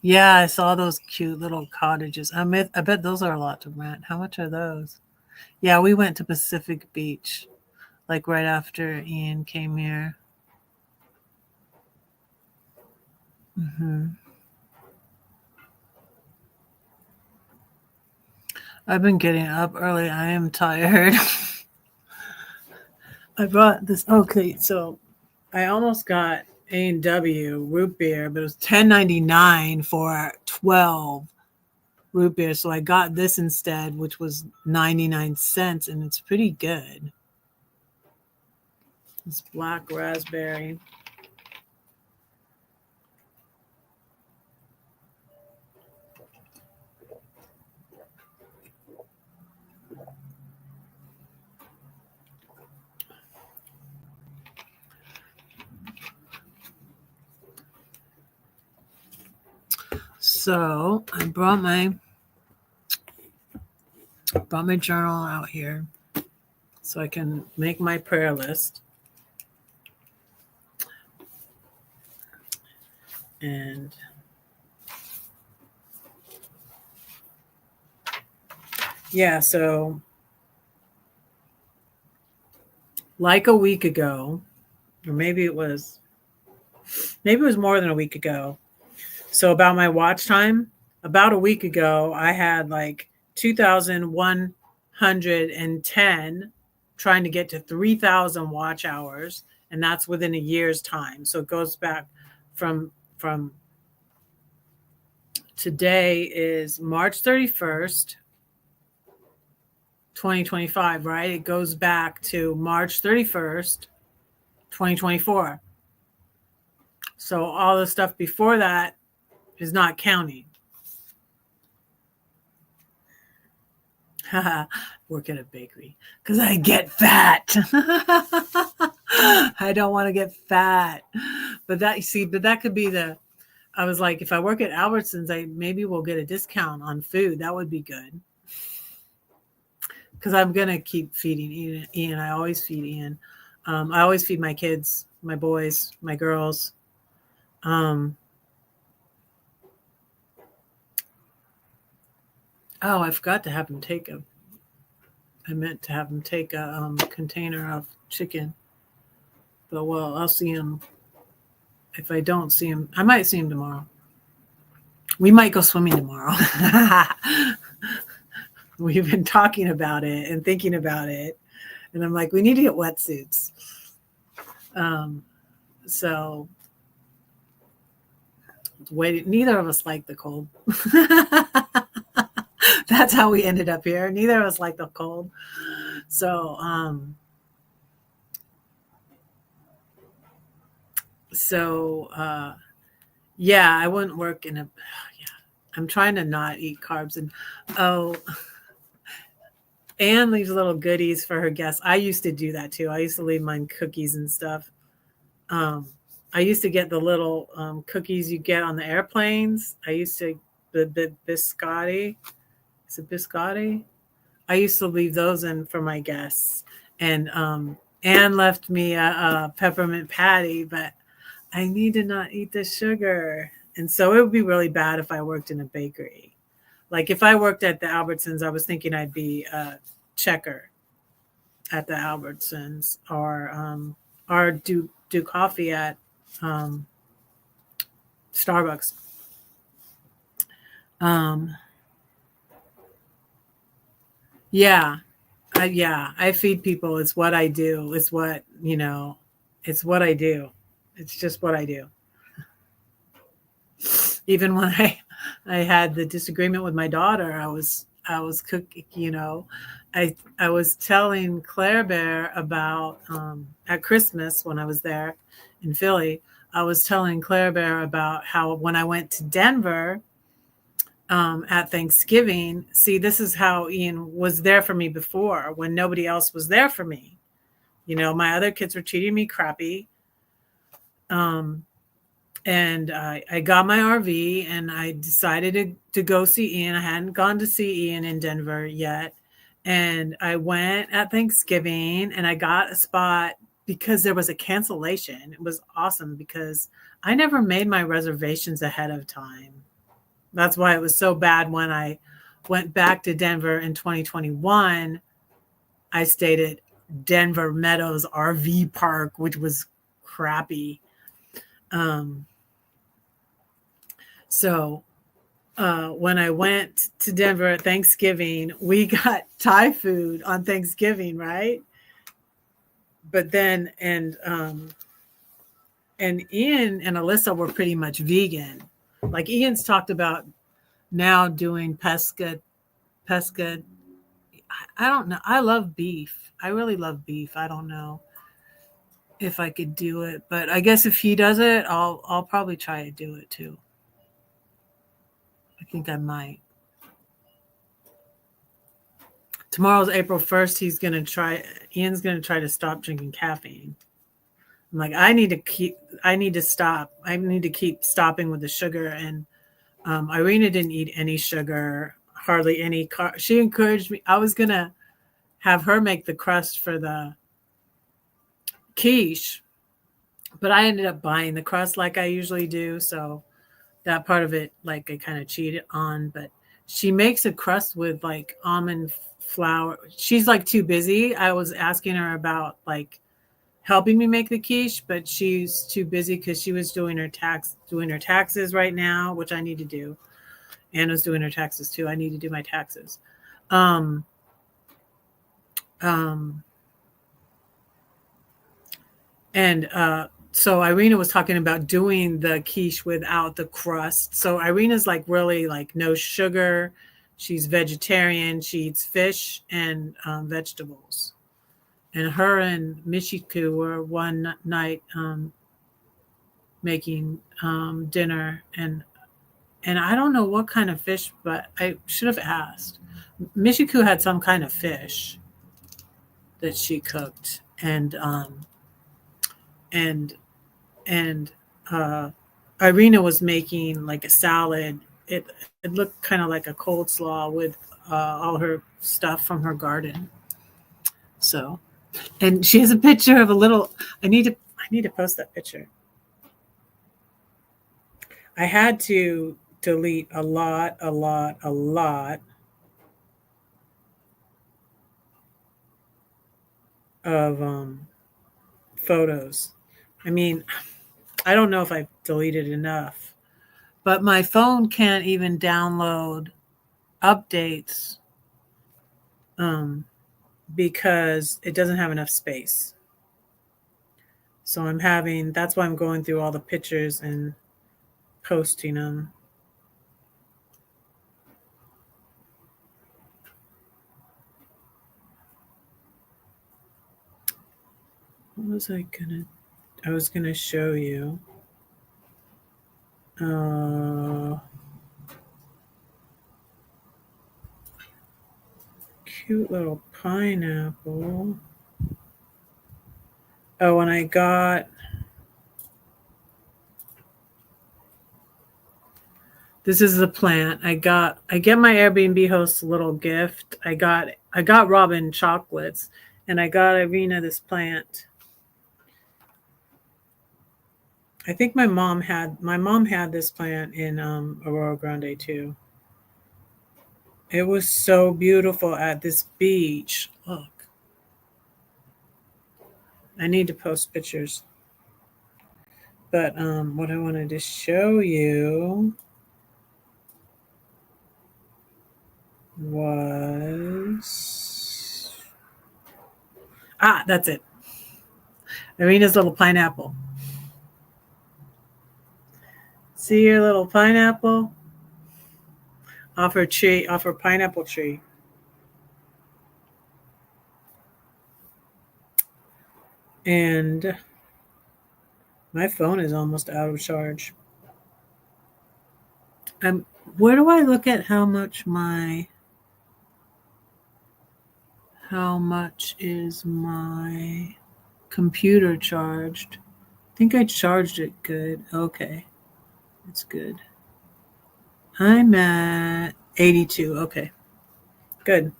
Yeah, I saw those cute little cottages. I bet those are a lot to rent. How much are those? Yeah, we went to Pacific Beach, like right after Ian came here. I've been getting up early. I am tired. I brought this. Okay, so I almost got A&W root beer, but it was $10.99 for 12 root beer. So I got this instead, which was 99 cents, and it's pretty good. It's black raspberry. So I brought my journal out here so I can make my prayer list. And yeah, so like a week ago, or maybe it was more than a week ago. So about my watch time, about a week ago, I had like 2,110 trying to get to 3,000 watch hours, and that's within a year's time. So it goes back from today is March 31st, 2025, right? It goes back to March 31st, 2024. So all the stuff before that is not counting. Work at a bakery because I get fat. I don't want to get fat. But that could be I was like, if I work at Albertsons, I maybe we'll get a discount on food. That would be good. Because I'm gonna keep feeding Ian. I always feed Ian. I always feed my kids, my boys, my girls. Oh, I forgot to have him take I meant to have him take a container of chicken. But well, I'll see him. If I don't see him, I might see him tomorrow. We might go swimming tomorrow. We've been talking about it and thinking about it. And I'm like, we need to get wetsuits. So neither of us like the cold. That's how we ended up here. Neither of us like the cold. So, yeah, I wouldn't work in a, yeah, I'm trying to not eat carbs. And, Anne leaves little goodies for her guests. I used to do that too. I used to leave mine cookies and stuff. I used to get the little cookies you get on the airplanes. I used to, the biscotti. Is it biscotti? I used to leave those in for my guests. And Anne left me a peppermint patty, but I need to not eat the sugar. And so it would be really bad if I worked in a bakery. Like if I worked at the Albertsons, I was thinking I'd be a checker at the Albertsons or do coffee at Starbucks. Yeah, I feed people. It's what I do. It's what it's what I do. It's just what I do. Even when I had the disagreement with my daughter, I was cooking. I was telling Claire Bear about at Christmas when I was there in Philly. I was telling Claire Bear about how when I went to Denver at Thanksgiving, see, this is how Ian was there for me before when nobody else was there for me. My other kids were treating me crappy. And I got my RV and I decided to go see Ian. I hadn't gone to see Ian in Denver yet. And I went at Thanksgiving and I got a spot because there was a cancellation. It was awesome because I never made my reservations ahead of time. That's why it was so bad when I went back to Denver in 2021. I stayed at Denver Meadows RV Park, which was crappy. So when I went to Denver at Thanksgiving, we got Thai food on Thanksgiving, right? But then and Ian and Alyssa were pretty much vegan. Like Ian's talked about now doing pesca. I don't know. I love beef. I really love beef. I don't know if I could do it, but I guess if he does it, I'll probably try to do it too. I think I might. Tomorrow's April 1st. Ian's going to try to stop drinking caffeine. I'm like, I need to stop. I need to keep stopping with the sugar. And Irina didn't eat any sugar, hardly any. She encouraged me. I was going to have her make the crust for the quiche, but I ended up buying the crust like I usually do. So that part of it, like I kind of cheated on, but she makes a crust with like almond flour. She's like too busy. I was asking her about like helping me make the quiche, but she's too busy because she was doing her taxes right now, which I need to do. Anna's doing her taxes too. I need to do my taxes. So Irina was talking about doing the quiche without the crust. So Irina's like really like no sugar. She's vegetarian. She eats fish and vegetables. And her and Michiku were one night making dinner, and I don't know what kind of fish, but I should have asked. Michiku had some kind of fish that she cooked, and and uh, Irina was making like a salad. It looked kind of like a cold slaw with all her stuff from her garden. So, and she has a picture of a little. I need to post that picture. I had to delete a lot of photos. I mean, I don't know if I've deleted enough, but my phone can't even download updates um, because it doesn't have enough space. So that's why I'm going through all the pictures and posting them. What was I was gonna show you. Uh, Cute little pineapple. Oh, and this is the plant. I get my Airbnb host a little gift. I got Robin chocolates, and I got Irina this plant. I think my mom had this plant in Aurora Grande too. It was so beautiful at this beach. Look, I need to post pictures. But what I wanted to show you was that's it. Irina's little pineapple. See your little pineapple off her pineapple tree. And my phone is almost out of charge. Where do I look at how much is my computer charged? I think I charged it good. Okay. It's good. I'm at 82. Okay. Good.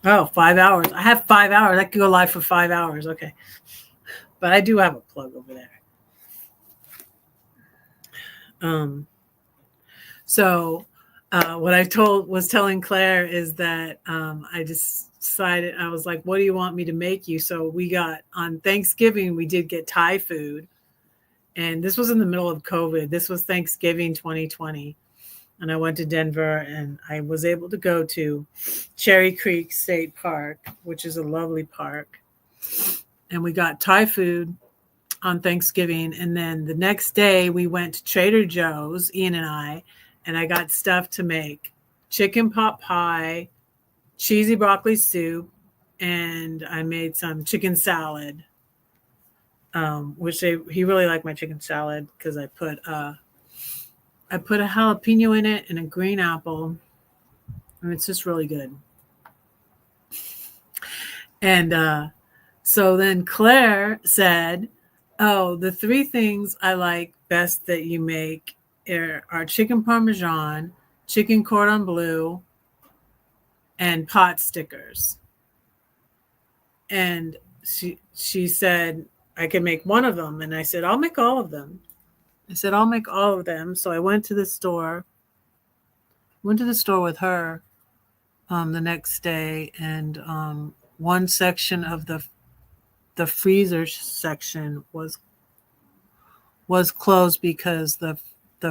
Oh, 5 hours. I have 5 hours. I could go live for 5 hours. Okay. But I do have a plug over there. So what I was telling Claire is that I just decided, I was like, what do you want me to make you? So we got, on Thanksgiving, we did get Thai food. And this was in the middle of COVID. This was Thanksgiving 2020. And I went to Denver, and I was able to go to Cherry Creek State Park, which is a lovely park. And we got Thai food on Thanksgiving. And then the next day we went to Trader Joe's, Ian and I got stuff to make chicken pot pie, cheesy broccoli soup, and I made some chicken salad, which he really liked my chicken salad because I put a jalapeno in it and a green apple, and it's just really good. And so then Claire said, "Oh, the three things I like best that you make are chicken parmesan, chicken cordon bleu, and pot stickers." And she said I could make one of them, and I said I'll make all of them. I said I'll make all of them. So I went to the store. Went to the store with her the next day, and one section of the freezer section was closed because the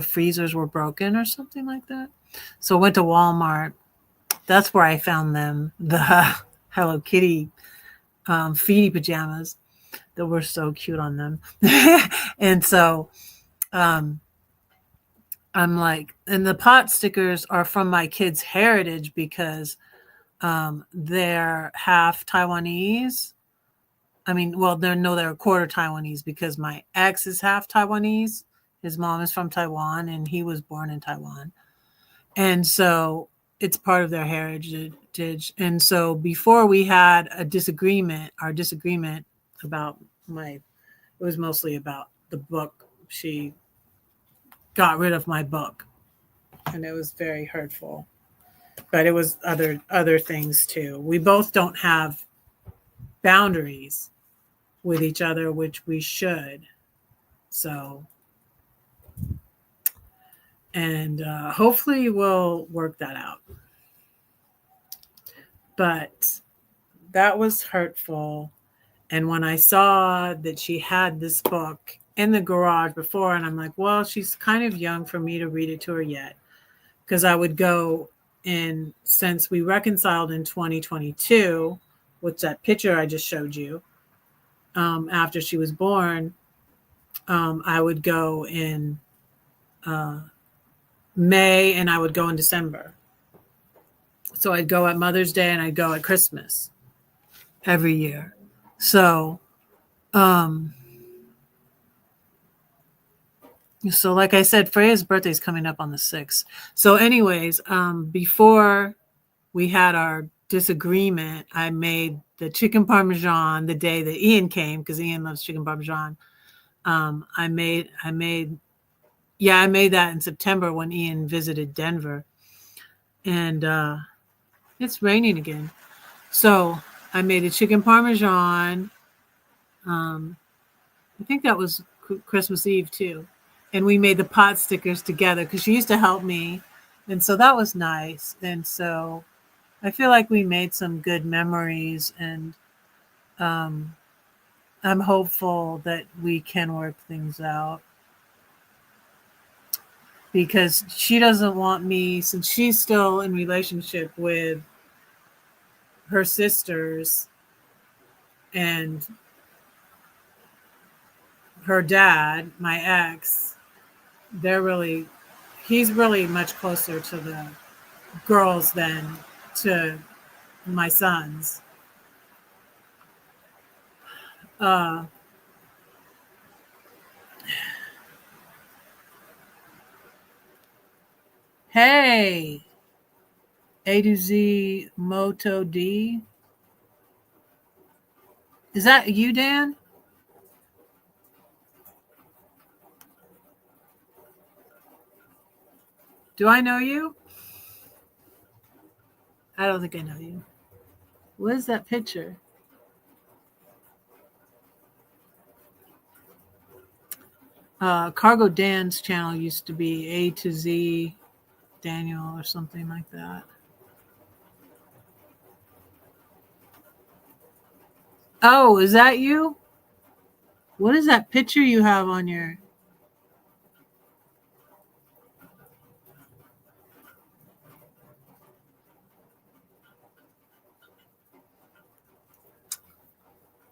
freezers were broken or something like that. So I went to Walmart. That's where I found them, the Hello Kitty Feety pajamas that were so cute on them. And so I'm like, and the pot stickers are from my kids' heritage because they're half Taiwanese. I mean, well, they're a quarter Taiwanese because my ex is half Taiwanese. His mom is from Taiwan and he was born in Taiwan. And so it's part of their heritage. And so before we had our disagreement about it was mostly about the book. She got rid of my book and it was very hurtful. But it was other things too. We both don't have boundaries with each other, which we should. So, and hopefully we'll work that out. But that was hurtful. And when I saw that she had this book in the garage before, and I'm like, well, she's kind of young for me to read it to her yet. Because I would go in, since we reconciled in 2022, which that picture I just showed you, after she was born, I would go in uh, May and I would go in December. So I'd go at Mother's Day and I'd go at Christmas every year. So, um, so like I said, Freya's birthday is coming up on the 6th. So, anyways, before we had our disagreement, I made the chicken parmesan the day that Ian came because Ian loves chicken parmesan. I made that in September when Ian visited Denver, and it's raining again. So I made a chicken parmesan. I think that was Christmas Eve too, and we made the pot stickers together because she used to help me, and so that was nice. And so I feel like we made some good memories, and um, I'm hopeful that we can work things out because she doesn't want me, since she's still in relationship with her sisters and her dad, my ex, he's really much closer to the girls than to my sons. Uh, hey, A to Z Moto D. Is that you, Dan? Do I know you? I don't think I know you. What is that picture? Cargo Dan's channel used to be A to Z Daniel or something like that. Oh, is that you? What is that picture you have on your?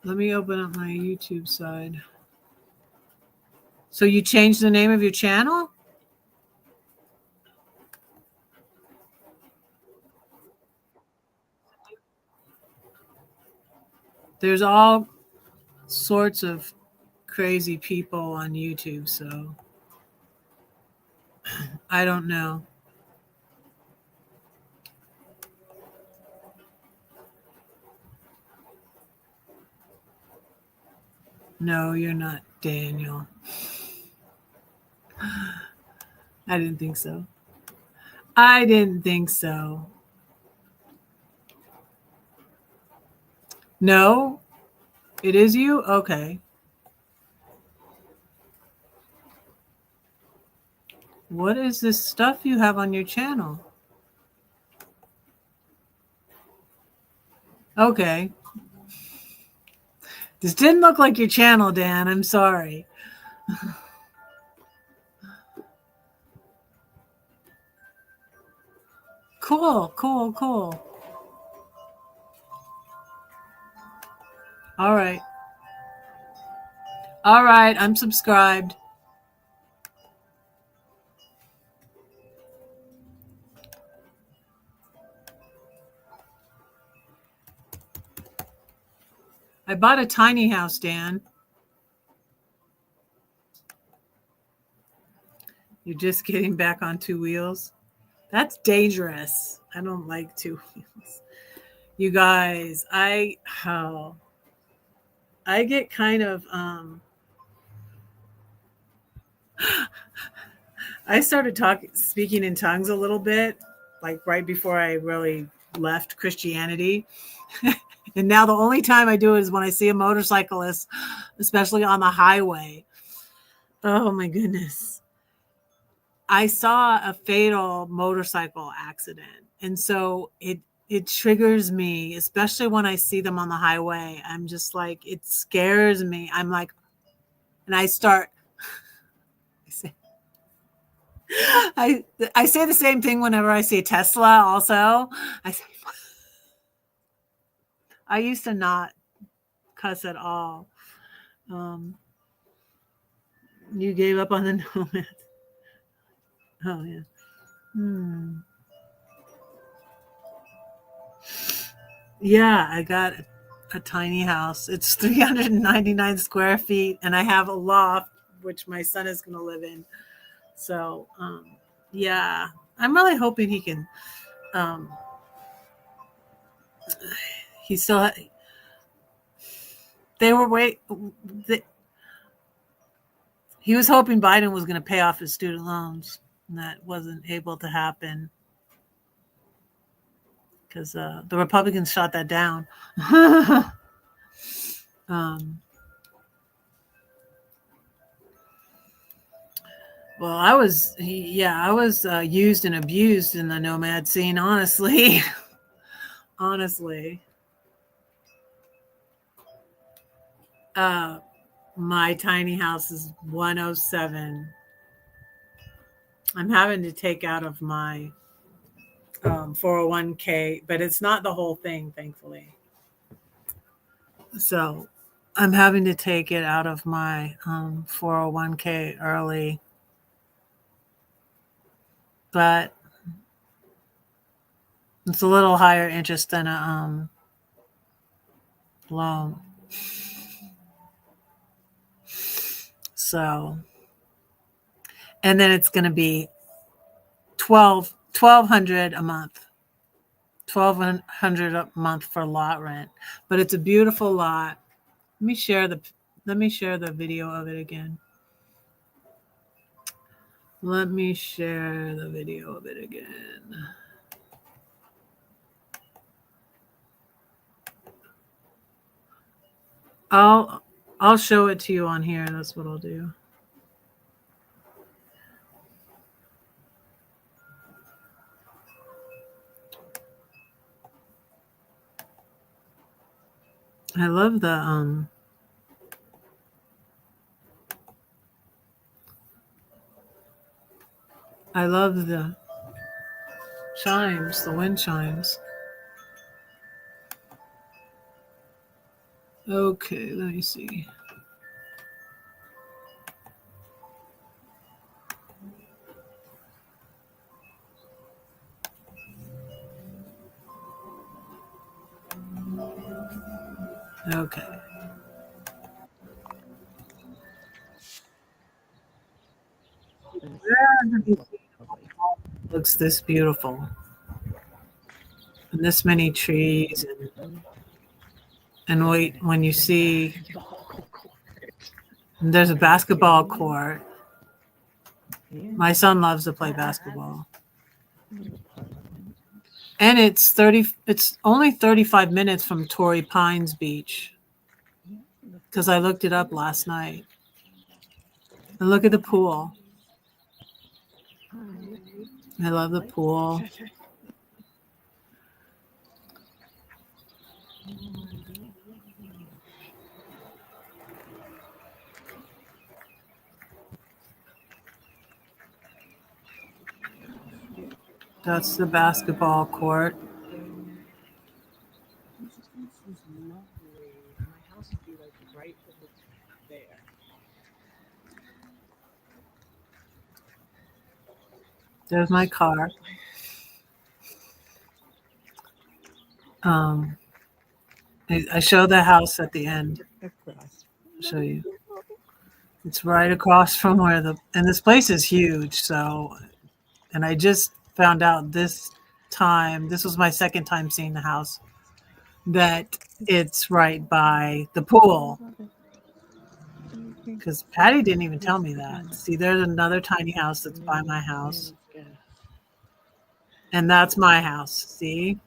Let me open up my YouTube side. So you changed the name of your channel? There's all sorts of crazy people on YouTube, so I don't know. No, you're not Daniel. I didn't think so. I didn't think so. No, it is you? Okay. What is this stuff you have on your channel? Okay. This didn't look like your channel, Dan. I'm sorry. Cool. All right. I'm subscribed. I bought a tiny house, Dan. You're just getting back on two wheels. That's dangerous. I don't like two wheels. You guys, I get kind of I started speaking in tongues a little bit, like right before I really left Christianity. And now the only time I do it is when I see a motorcyclist, especially on the highway. Oh my goodness. I saw a fatal motorcycle accident. And so it triggers me, especially when I see them on the highway. I'm just like, it scares me. I'm like, and I start I say, I say the same thing whenever I see Tesla also. I say I used to not cuss at all. Um, you gave up on the nomad. Oh yeah. Hmm. Yeah, I got a tiny house. It's 399 square feet, and I have a loft, which my son is going to live in. So, yeah, I'm really hoping he can. Um, he still. They were wait. They, he was hoping Biden was going to pay off his student loans, and that wasn't able to happen because the Republicans shot that down. um, Well, I was used and abused in the nomad scene, honestly. Honestly. Uh, my tiny house is 107. I'm having to take out of my 401k, but it's not the whole thing, thankfully. So I'm having to take it out of my 401k early, but it's a little higher interest than a loan. So, and then it's going to be 1200 a month. 1200 a month for lot rent, but it's a beautiful lot. Let me share the video of it again. Let me share the video of it again. I'll show it to you on here. That's what I'll do. I love the I love the chimes, the wind chimes. Okay, let me see. Okay. Looks this beautiful. And this many trees and wait when you see there's a basketball court. My son loves to play basketball. And it's only 35 minutes from Torrey Pines Beach. Because I looked it up last night. And look at the pool. I love the pool. That's the basketball court. There's my car. Um, I show the house at the end. across. I'll show you. It's right across from where and this place is huge. So, and I just found out this time, this was my second time seeing the house, that it's right by the pool. Because Patty didn't even tell me that. See, there's another tiny house that's by my house. And that's my house. See?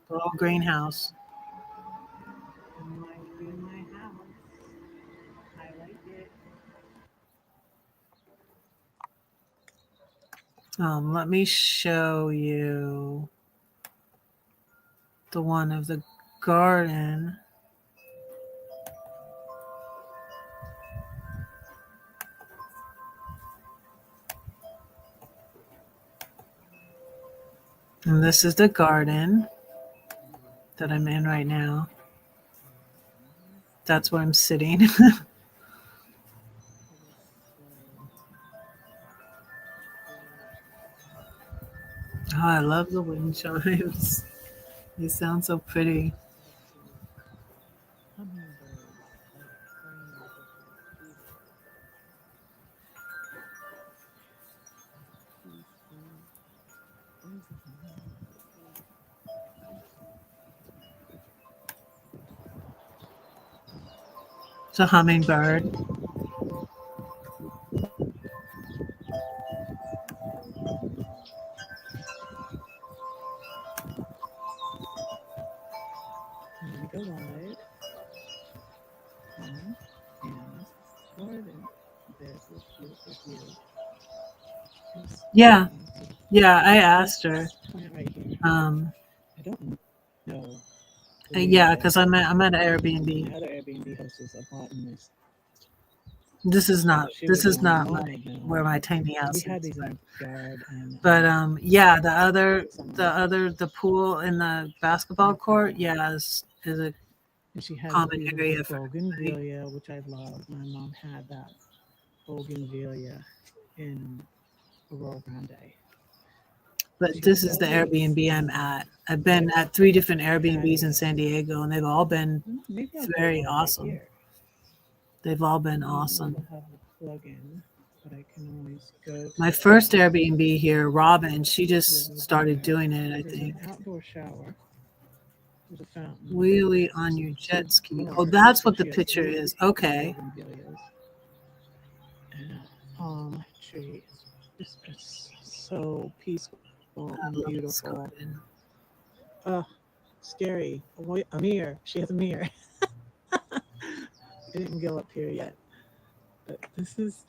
The little greenhouse. Might be my house. I like it. Let me show you the one of the garden. And this is the garden that I'm in right now. That's where I'm sitting. Oh, I love the wind chimes. They sound so pretty. It's a hummingbird. Go live. And garden. There's this beautiful view. Yeah. Yeah, I asked her. Right here. I don't know. Yeah, because I'm at Airbnb. The other Airbnb host is a botanist. This is not where my tiny house is. But yeah, the pool in the basketball court, yeah, is a and she has common area for bougainvillea, which I love. My mom had that bougainvillea in Aurora Grande. But this is the Airbnb I'm at. I've been at 3 different Airbnbs in San Diego, and they've all been very awesome. They've all been awesome. My first Airbnb here, Robin, she just started doing it, I think. Outdoor shower. Wheelie on your jet ski. Oh, that's what the picture is. Okay. Trees. It's so peaceful and beautiful. Scary. Amir. She has a mirror. I didn't go up here yet. But this is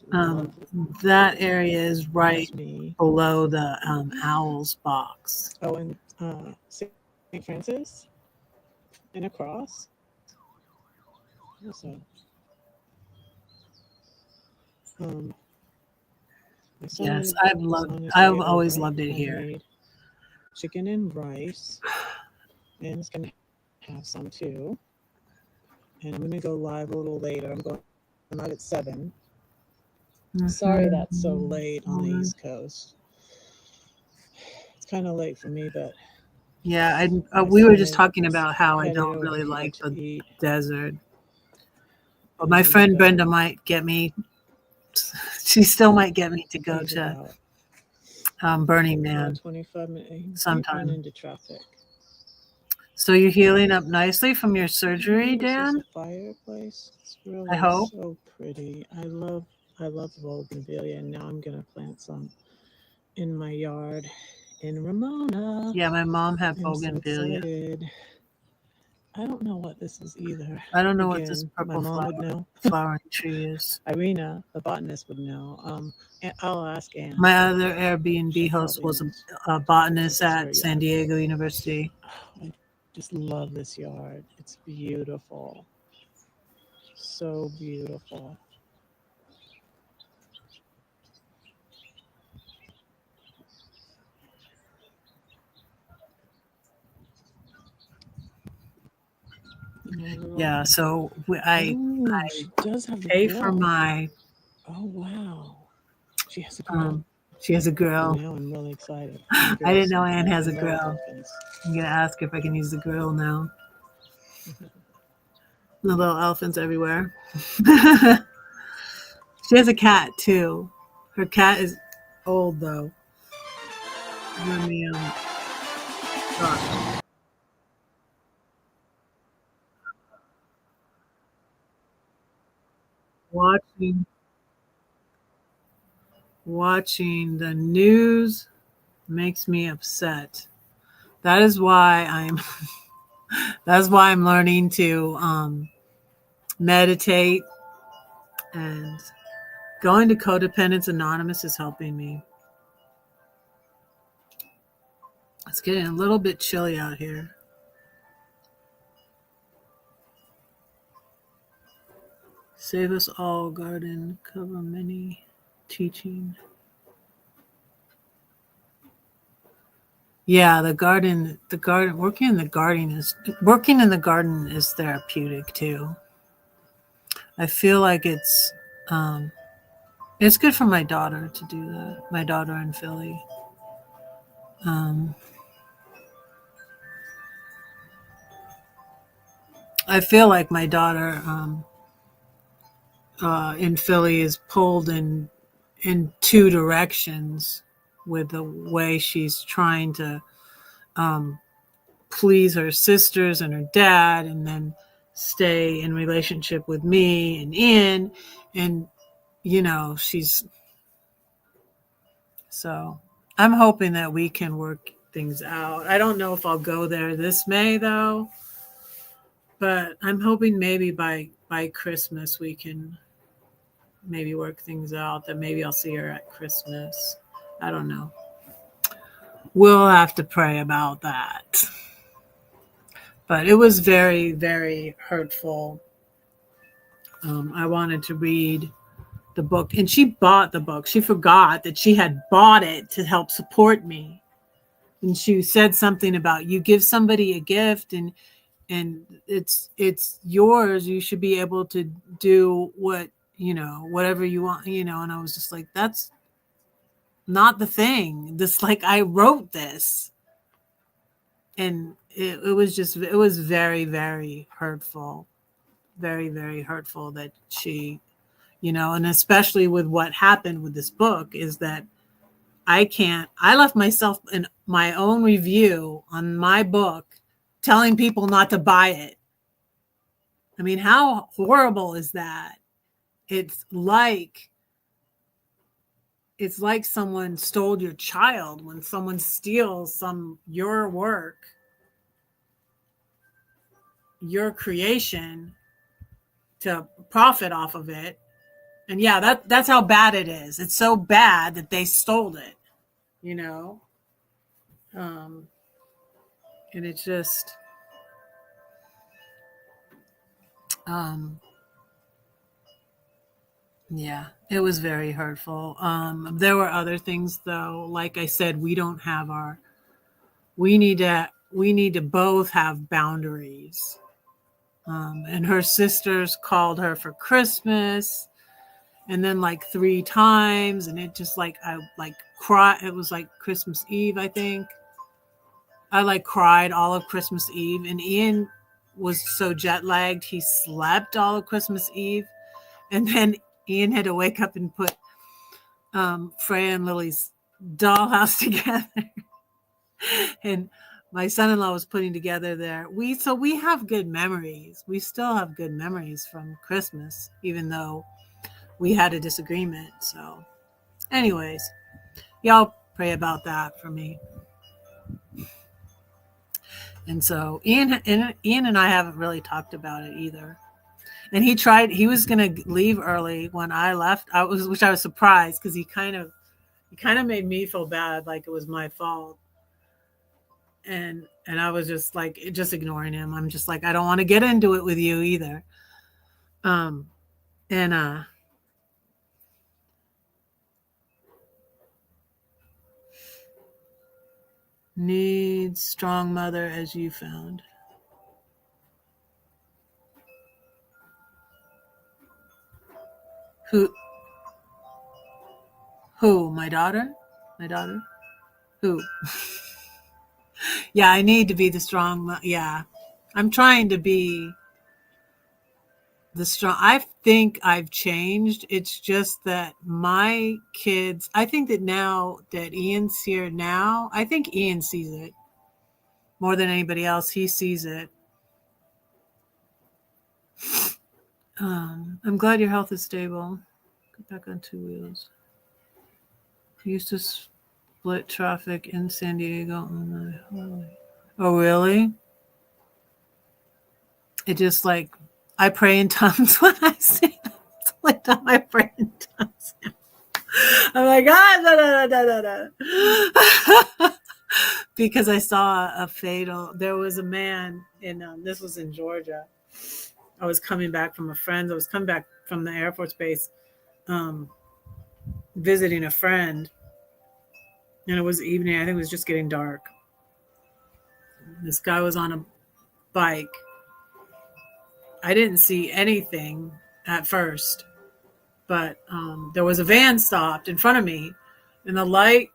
that area is right below the owl's box. Oh, and St. Francis and across. Also, yes, I've always loved it here. Chicken and rice, and it's gonna have some too. And I'm gonna go live a little later. I'm going live at 7. Sorry that's so late on the East Coast. It's kind of late for me, but yeah, we were just talking about how I don't really like the desert. But my friend Brenda might get me. She still might get me to go to Burning Man 25 minutes sometime. into traffic. So you're healing up nicely from your surgery, Dan? Fireplace. It's really I hope. So pretty. I love bougainvillea, and now I'm gonna plant some in my yard in Ramona. Yeah, my mom had bougainvillea. So I don't know what this is either. I don't know what this purple flowering tree is. Irina, the botanist, would know. I'll ask Anne. My other Airbnb host was a botanist at San Diego University. I just love this yard. It's beautiful. So beautiful. Yeah, so I pay for my. Oh wow, she has a girl. She has a girl. Now I'm really excited. I didn't know Anne has a grill. I'm gonna ask if I can use the grill now. The little elephants everywhere. She has a cat too. Her cat is old though. Let me watching watching the news makes me upset. That is why I'm that's why I'm learning to meditate, and going to Codependence Anonymous is helping me. It's getting a little bit chilly out here. Save us all, garden, cover many, teaching. Yeah, working in the garden is therapeutic too. I feel like it's good for my daughter to do that. My daughter in Philly. I feel like my daughter in Philly is pulled in two directions with the way she's trying to please her sisters and her dad, and then stay in relationship with me and Ian, and she's so I'm hoping that we can work things out. I don't know if I'll go there this May though, but I'm hoping maybe by Christmas we can maybe work things out, that maybe I'll see her at Christmas. I don't know. We'll have to pray about that. But it was very, very hurtful. I wanted to read the book, and she bought the book. She forgot that she had bought it to help support me. And she said something about, you give somebody a gift and it's yours. You should be able to do whatever you want, and I was just like, that's not the thing. This, like, I wrote this. And it was very, very hurtful. Very, very hurtful that she, and especially with what happened with this book, is that I left myself in my own review on my book telling people not to buy it. I mean, how horrible is that? It's like someone stole your child. When someone steals your work, your creation, to profit off of it. And yeah, that's how bad it is. It's so bad that they stole it, and it's just, yeah, it was very hurtful. There were other things though. Like I said, we need to both have boundaries. And her sisters called her for Christmas, and then like 3 times, and it just like, I like cry. It was like Christmas Eve, I think. I like cried all of Christmas Eve, and Ian was so jet lagged, he slept all of Christmas Eve. And then Ian had to wake up and put Freya and Lily's dollhouse together. And my son-in-law was putting together we have good memories. We still have good memories from Christmas, even though we had a disagreement. So anyways, y'all pray about that for me. And so Ian and I haven't really talked about it either. And he was going to leave early when I left. Which I was surprised, because he kind of made me feel bad, like it was my fault. And I was just like, just ignoring him. I'm just like, I don't want to get into it with you either. Needs strong mother as you found. Who? My daughter? Who? Yeah, I need to be the strong. Yeah. I'm trying to be the strong. I think I've changed. It's just that my kids, I think that now that Ian's here now, I think Ian sees it more than anybody else. He sees it. I'm glad your health is stable. Get back on two wheels. I used to split traffic in San Diego on the highway. Oh, really? It just like, I pray in tongues when I see it. It's like time I pray in tongues. I'm like, because I saw a fatal. There was a man in, this was in Georgia. I was coming back from a friend. I was coming back from the Air Force Base, visiting a friend. And it was evening. I think it was just getting dark. This guy was on a bike. I didn't see anything at first, but there was a van stopped in front of me, and the light,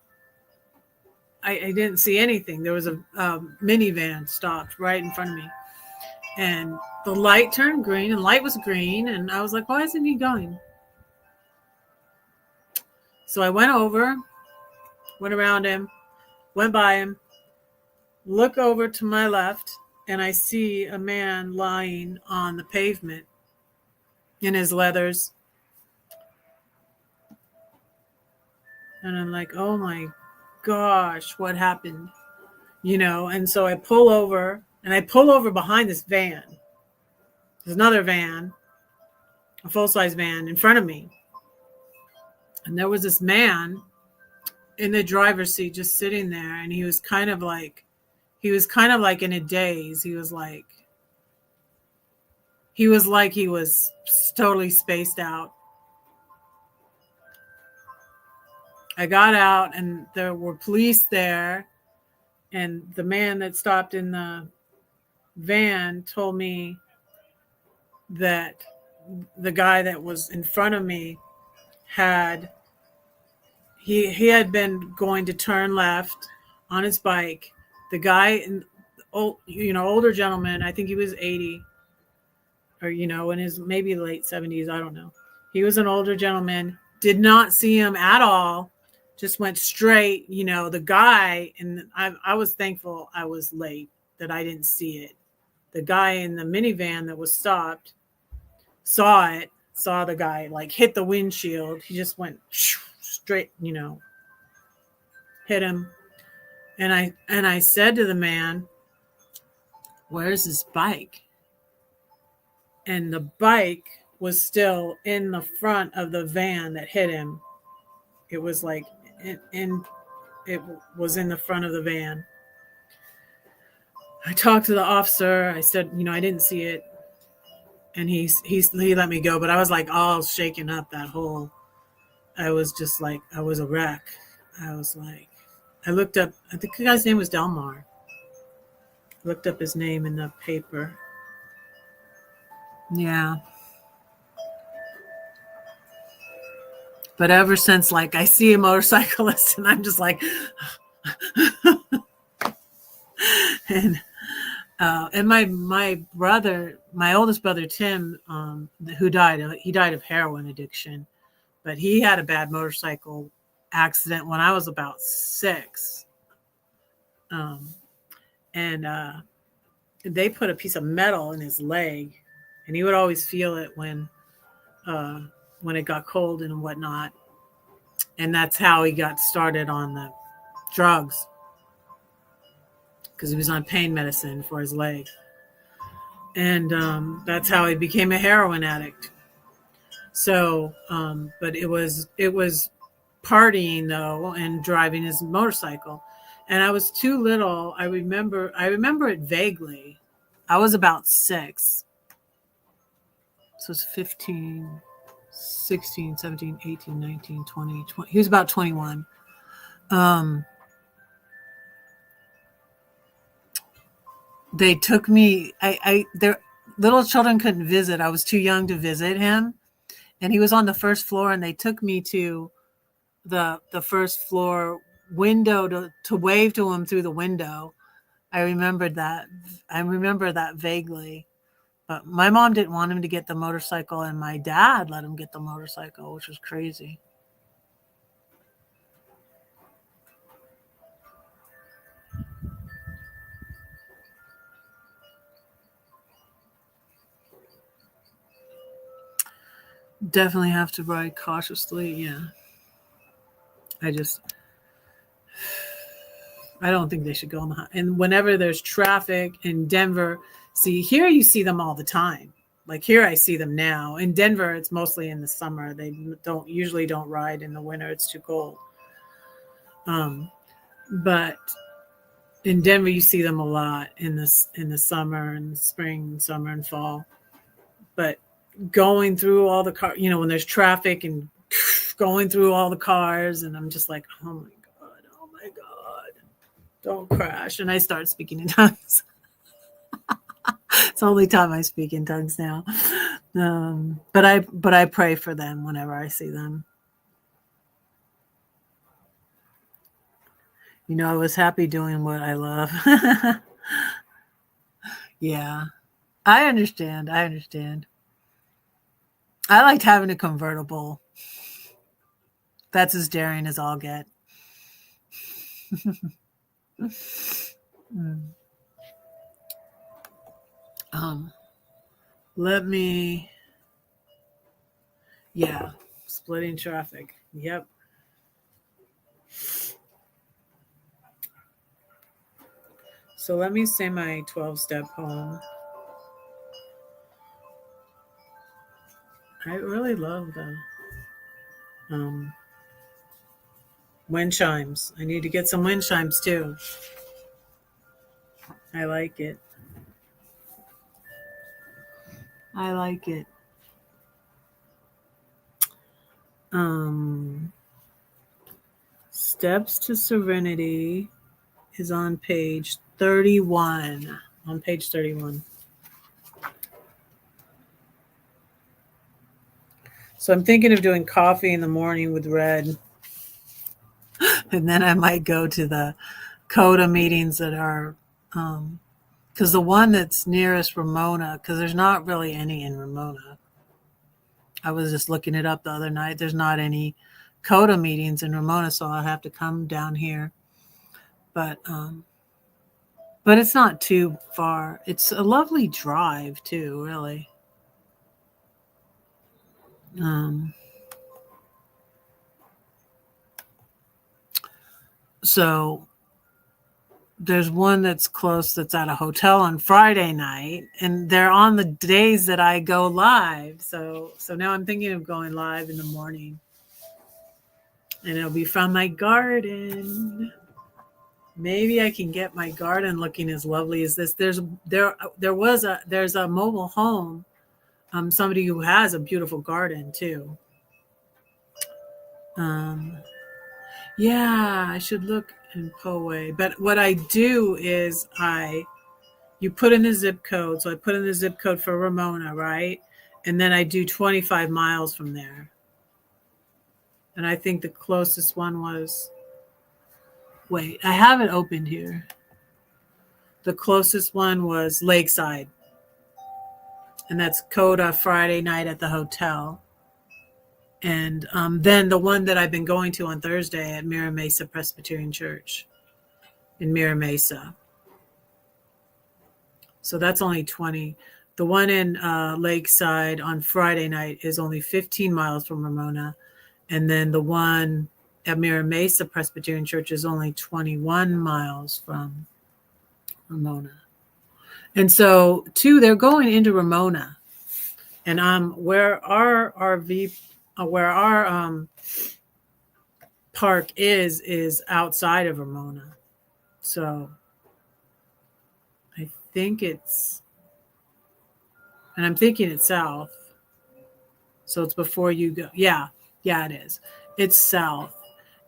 I didn't see anything. There was a minivan stopped right in front of me, and the light turned green, and the light was green, and I was like, why isn't he going? So I went over, went around him, went by him, look over to my left, and I see a man lying on the pavement in his leathers. And I'm like, oh my gosh, what happened? And so I pull over, and I pull over behind this van. There's another van, a full-size van in front of me. And there was this man in the driver's seat just sitting there, and he was kind of like in a daze. He was totally spaced out. I got out, and there were police there, and the man that stopped in the van told me that the guy that was in front of me had been going to turn left on his bike. The guy, older gentleman, I think he was 80 or, in his maybe late 70s. I don't know. He was an older gentleman, did not see him at all, just went straight, the guy. And I was thankful I was late, that I didn't see it. The guy in the minivan that was stopped saw the guy like hit the windshield. He just went straight, hit him. And I said to the man, where's his bike? And the bike was still in the front of the van that hit him. It was like it was in the front of the van. I talked to the officer. I said, I didn't see it. And he let me go, but I was like all shaken up that whole. I was just like, I was a wreck. I was like, I looked up, I think the guy's name was Delmar. Looked up his name in the paper. Yeah. But ever since, like, I see a motorcyclist and I'm just like, and my brother, my oldest brother, Tim, he died of heroin addiction, but he had a bad motorcycle accident when I was about 6. And they put a piece of metal in his leg, and he would always feel it when it got cold and whatnot. And that's how he got started on the drugs, because he was on pain medicine for his leg. And that's how he became a heroin addict. So, but it was partying though, and driving his motorcycle. And I was too little. I remember it vaguely. I was about 6. So it's 15, 16, 17, 18, 19, 20. He was about 21. They took me, their little children couldn't visit. I was too young to visit him. And he was on the first floor, and they took me to the first floor window to wave to him through the window. I remembered that. I remember that vaguely. But my mom didn't want him to get the motorcycle, and my dad let him get the motorcycle, which was crazy. Definitely have to ride cautiously. Yeah. I just, I don't think they should go on the high. And whenever there's traffic in Denver, see, here you see them all the time. Like here I see them now. In Denver, it's mostly in the summer. They don't ride in the winter. It's too cold. But in Denver, you see them a lot in the summer and spring, summer and fall. But going through all the cars, when there's traffic and going through all the cars, and I'm just like, oh my God, don't crash. And I start speaking in tongues. It's the only time I speak in tongues now. But I pray for them whenever I see them. I was happy doing what I love. Yeah, I understand. I liked having a convertible. That's as daring as I'll get. Let me. Yeah, splitting traffic. Yep. So let me say my 12-step poem. I really love the wind chimes. I need to get some wind chimes too. I like it. I like it. Steps to Serenity is on page 31. On page 31. So I'm thinking of doing coffee in the morning with red. And then I might go to the CODA meetings that are, because the one that's nearest Ramona, because there's not really any in Ramona. I was just looking it up the other night. There's not any CODA meetings in Ramona, so I'll have to come down here. But it's not too far. It's a lovely drive too, really. So there's one that's close that's at a hotel on Friday night, and they're on the days that I go live. So now I'm thinking of going live in the morning, and it'll be from my garden. Maybe I can get my garden looking as lovely as this. There's a mobile home, somebody who has a beautiful garden too. Yeah, I should look in Poway. But what I do is you put in the zip code. So I put in the zip code for Ramona, right? And then I do 25 miles from there. And I think the closest one was, wait, I have it opened here. The closest one was Lakeside. And that's CODA Friday night at the hotel. And then the one that I've been going to on Thursday at Mira Mesa Presbyterian Church in Mira Mesa. So that's only 20. The one in Lakeside on Friday night is only 15 miles from Ramona. And then the one at Mira Mesa Presbyterian Church is only 21 miles from Ramona. And so, they're going into Ramona. And where our park is outside of Ramona. So I think I'm thinking it's south. So it's before you go. Yeah, it is. It's south.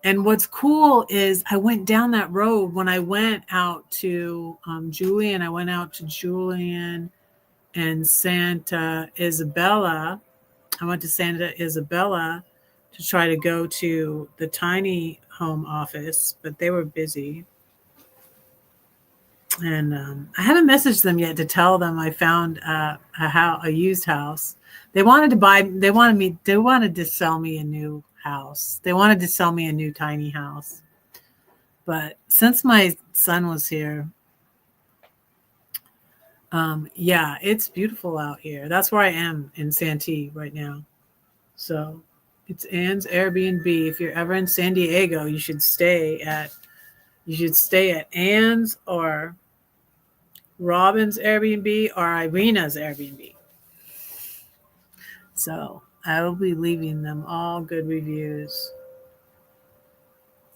And what's cool is I went down that road when I went out to Julian. I went out to Julian and Santa Isabella. I went to Santa Isabella to try to go to the tiny home office, but they were busy. And I haven't messaged them yet to tell them I found a used house. They wanted to buy. They wanted me. They wanted to sell me a new house. They wanted to sell me a new tiny house. But since my son was here, yeah, it's beautiful out here. That's where I am in Santee right now. So it's Anne's Airbnb. If you're ever in San Diego, you should stay at Anne's or Robin's Airbnb or Irina's Airbnb. So I will be leaving them all good reviews.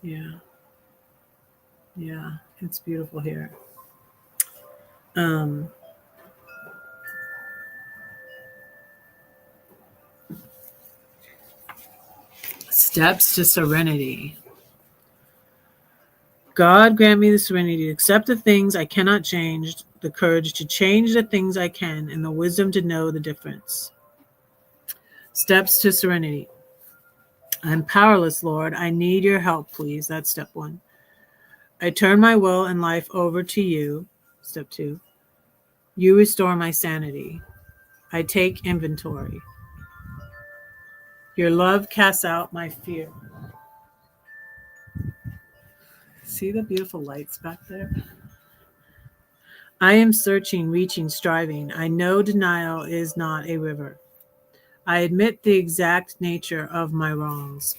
Yeah, yeah, it's beautiful here. Um, Steps to serenity. God grant me the serenity to accept the things I cannot change, the courage to change the things I can, and the wisdom to know the difference. Steps to serenity. I'm powerless, Lord. I need your help, please. That's step one. I turn my will and life over to you. Step two. You restore my sanity. I take inventory. Your love casts out my fear. See the beautiful lights back there? I am searching, reaching, striving. I know denial is not a river. I admit the exact nature of my wrongs.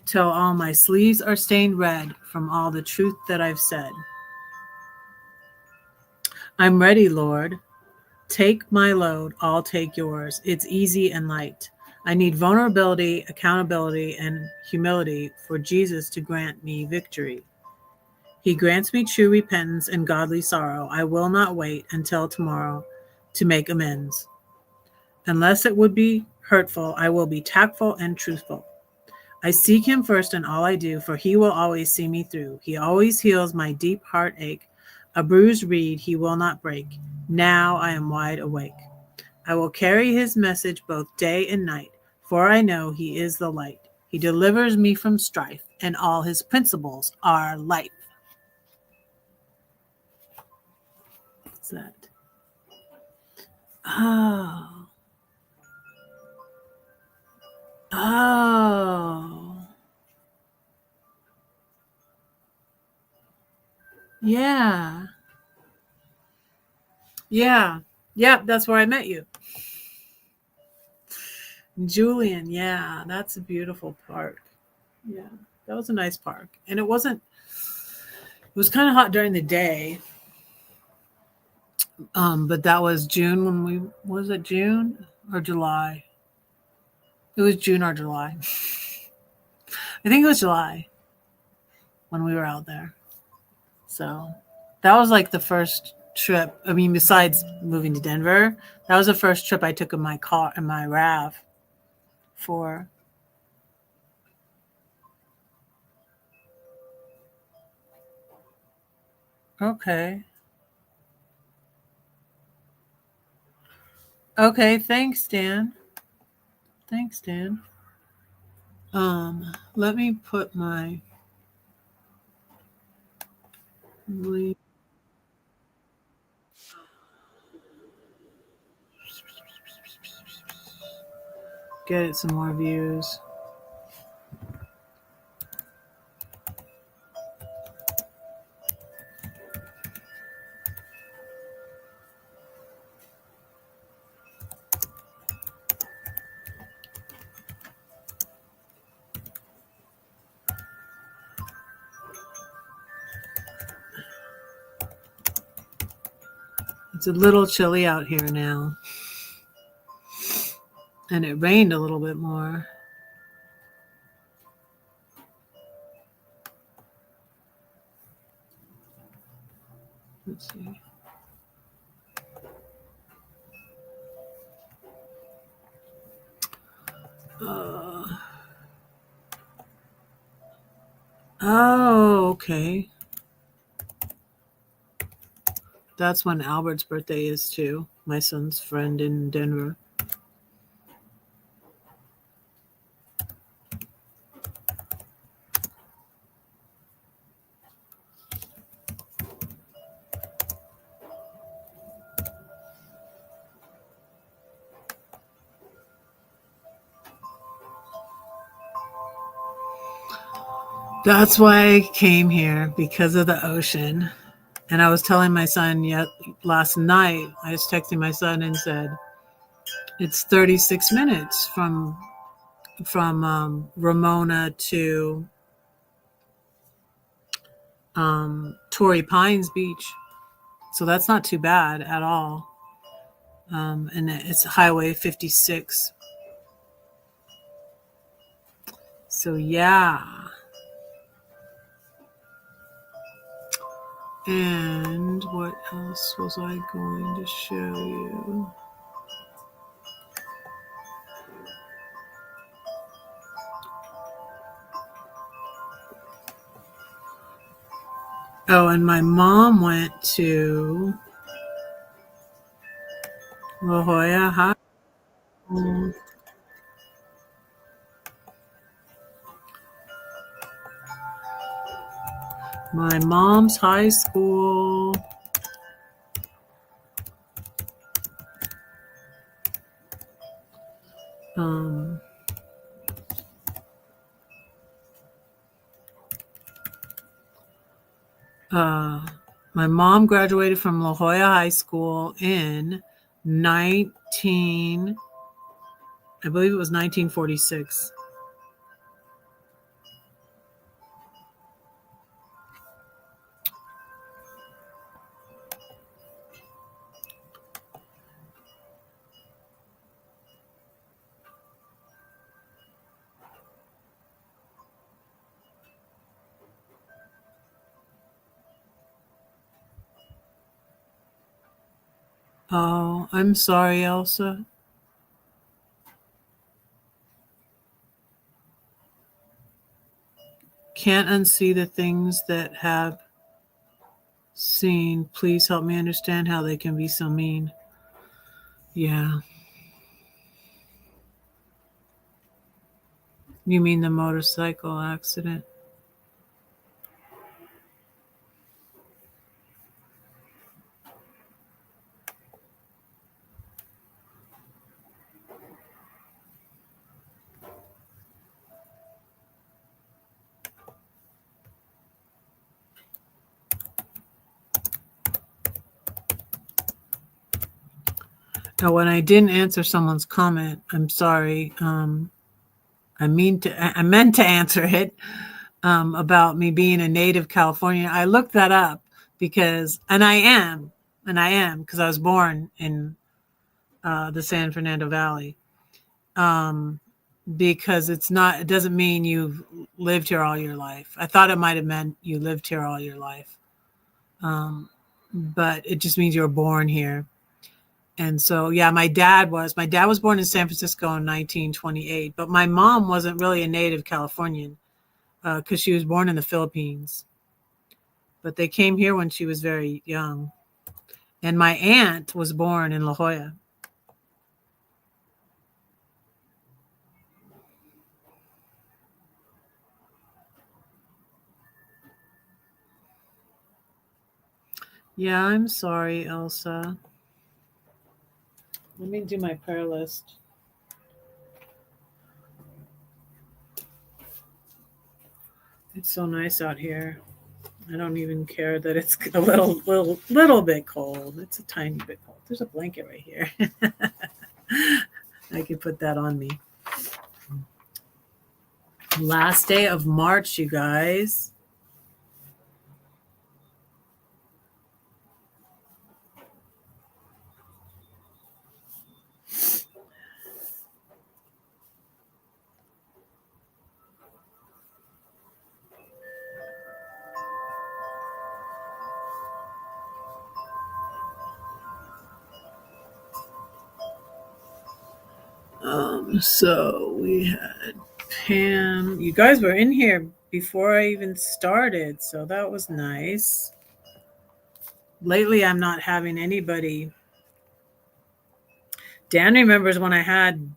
Till all my sleeves are stained red from all the truth that I've said. I'm ready, Lord. Take my load, I'll take yours. It's easy and light. I need vulnerability, accountability, and humility for Jesus to grant me victory. He grants me true repentance and godly sorrow. I will not wait until tomorrow to make amends. Unless it would be hurtful, I will be tactful and truthful. I seek him first in all I do, for he will always see me through. He always heals my deep heartache. A bruised reed he will not break. Now I am wide awake. I will carry his message both day and night, for I know he is the light. He delivers me from strife, and all his principles are life. What's that? Oh. Oh. Yeah. Yeah. Yeah, that's where I met you. Julian, yeah, that's a beautiful park. Yeah, that was a nice park. And it was kind of hot during the day. But that was June was it June or July? It was June or July. I think it was July when we were out there. So that was like the first trip. I mean, besides moving to Denver, that was the first trip I took in my car, in my RAV for. Okay. Okay. Thanks, Dan. Thanks, Dan. Let me put my get it some more views. It's a little chilly out here now. And it rained a little bit more. Let's see. Uh, oh, okay. That's when Albert's birthday is too. My son's friend in Denver. That's why I came here, because of the ocean. And I was telling my son yet last night, I was texting my son and said, it's 36 minutes from Ramona to Torrey Pines Beach. So that's not too bad at all. And it's Highway 56. So yeah. And what else was I going to show you? Oh, and my mom went to La Jolla High School. My mom's high school. Um, my mom graduated from La Jolla High School in I believe it was 1946. Oh, I'm sorry, Elsa. Can't unsee the things that have seen. Please help me understand how they can be so mean. Yeah. You mean the motorcycle accident? Now, when I didn't answer someone's comment, I'm sorry. I meant to answer it about me being a native Californian. I looked that up because I am because I was born in the San Fernando Valley. Because it doesn't mean you've lived here all your life. I thought it might have meant you lived here all your life. But it just means you were born here. And so, yeah, my dad was born in San Francisco in 1928, but my mom wasn't really a native Californian because she was born in the Philippines. But they came here when she was very young. And my aunt was born in La Jolla. Yeah, I'm sorry, Elsa. Let me do my prayer list. It's so nice out here. I don't even care that it's a little bit cold. It's a tiny bit cold. There's a blanket right here. I could put that on me. Last day of March, you guys. So we had Pam. You guys were in here before I even started, so that was nice. Lately, I'm not having anybody. Dan remembers when I had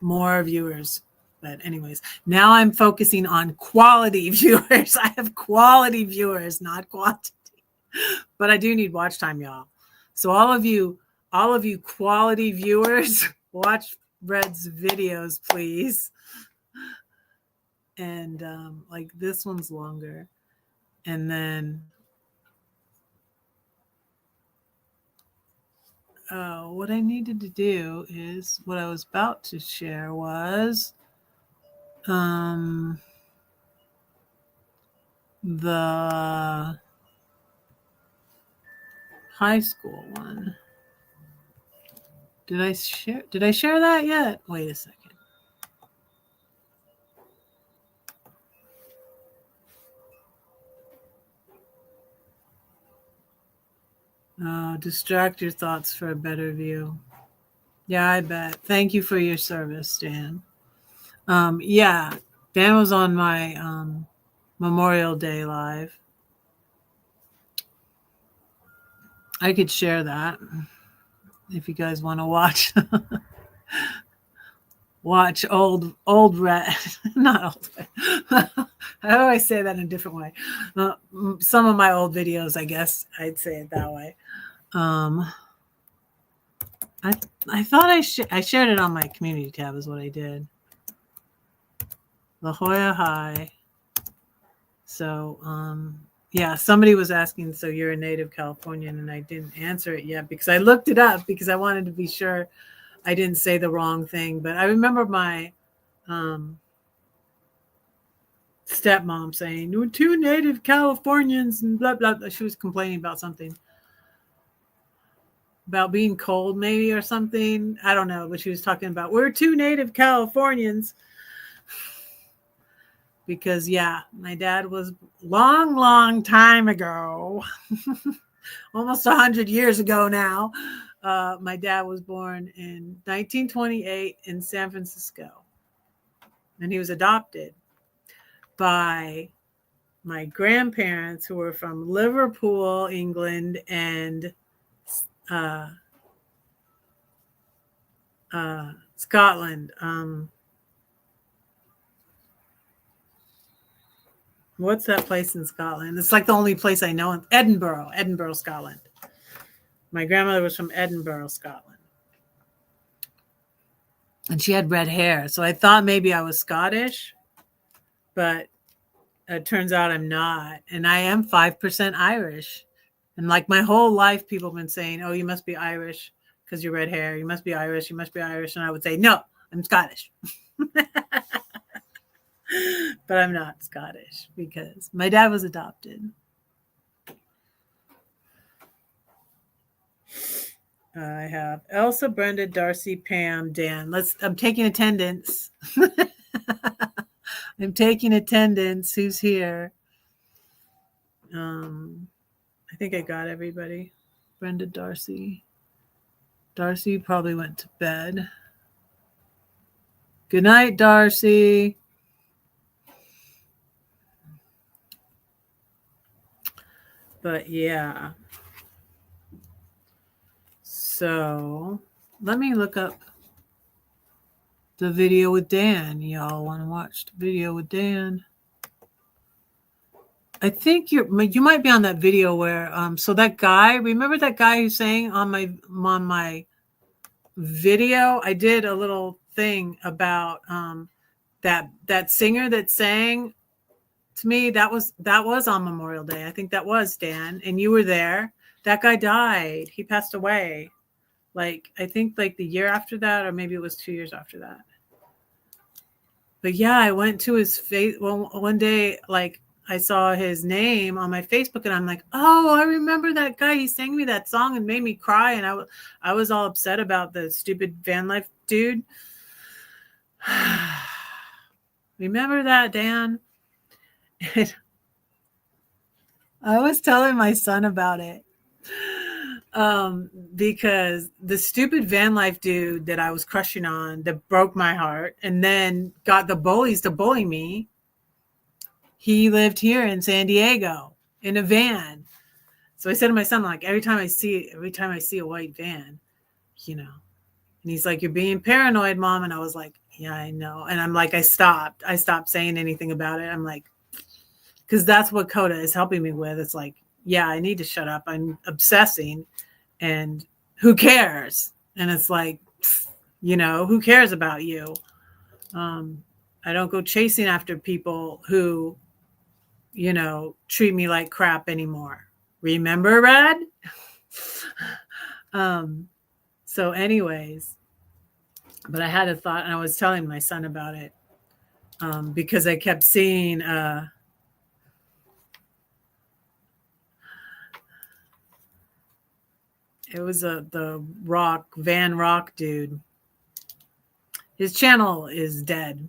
more viewers. But anyways, now I'm focusing on quality viewers. I have quality viewers, not quantity. But I do need watch time, y'all. So all of you quality viewers, watch Red's videos, please. And like this one's longer. And then what I needed to do is what I was about to share was the high school one. Did I share that yet? Wait a second. Distract your thoughts for a better view. Yeah, I bet. Thank you for your service, Dan. Yeah, Dan was on my Memorial Day live. I could share that if you guys want to watch. Watch old red, not old red. How do I say that in a different way? Some of my old videos, I guess I'd say it that way. I thought I shared it on my community tab is what I did. La Jolla High. So yeah, somebody was asking, so you're a native Californian, and I didn't answer it yet because I looked it up because I wanted to be sure I didn't say the wrong thing. But I remember my stepmom saying, "We're two native Californians," and blah, blah, blah. She was complaining about something. About being cold, maybe, or something. I don't know, but she was talking about, we're two native Californians. Because, yeah, my dad was long time ago, almost 100 years ago now. My dad was born in 1928 in San Francisco. And he was adopted by my grandparents who were from Liverpool, England, and Scotland. What's that place in Scotland? It's like the only place I know. Edinburgh, Scotland. My grandmother was from Edinburgh, Scotland. And she had red hair. So I thought maybe I was Scottish, but it turns out I'm not. And I am 5% Irish. And like my whole life, people have been saying, oh, you must be Irish because you're red hair. You must be Irish. You must be Irish. And I would say, no, I'm Scottish. But I'm not Scottish because my dad was adopted. I have Elsa, Brenda, Darcy, Pam, Dan. I'm taking attendance. I'm taking attendance. Who's here? I think I got everybody. Brenda, Darcy. Darcy probably went to bed. Good night, Darcy. But yeah. So let me look up the video with Dan. Y'all want to watch the video with Dan? I think you might be on that video where so that guy, remember that guy who sang on my video? I did a little thing about that singer that sang to me. That was on Memorial Day. I think that was Dan, and you were there. That guy died. He passed away. Like I think like the year after that, or maybe it was 2 years after that. But yeah, I went to his face. Well, one day, like I saw his name on my Facebook, and I'm like, oh, I remember that guy. He sang me that song and made me cry, and I was all upset about the stupid van life dude. Remember that, Dan? I was telling my son about it. Because the stupid van life dude that I was crushing on that broke my heart and then got the bullies to bully me, he lived here in San Diego in a van. So I said to my son, like, every time I see a white van, you know, and he's like, you're being paranoid, Mom. And I was like, yeah, I know. And I'm like, I stopped saying anything about it. I'm like, because that's what Coda is helping me with. It's like, yeah, I need to shut up. I'm obsessing, and who cares? And it's like, Who cares about you? Um, I don't go chasing after people who, treat me like crap anymore. Remember, Red? um, so, anyways, but I had a thought and I was telling my son about it because I kept seeing it was the Van Rock dude. His channel is dead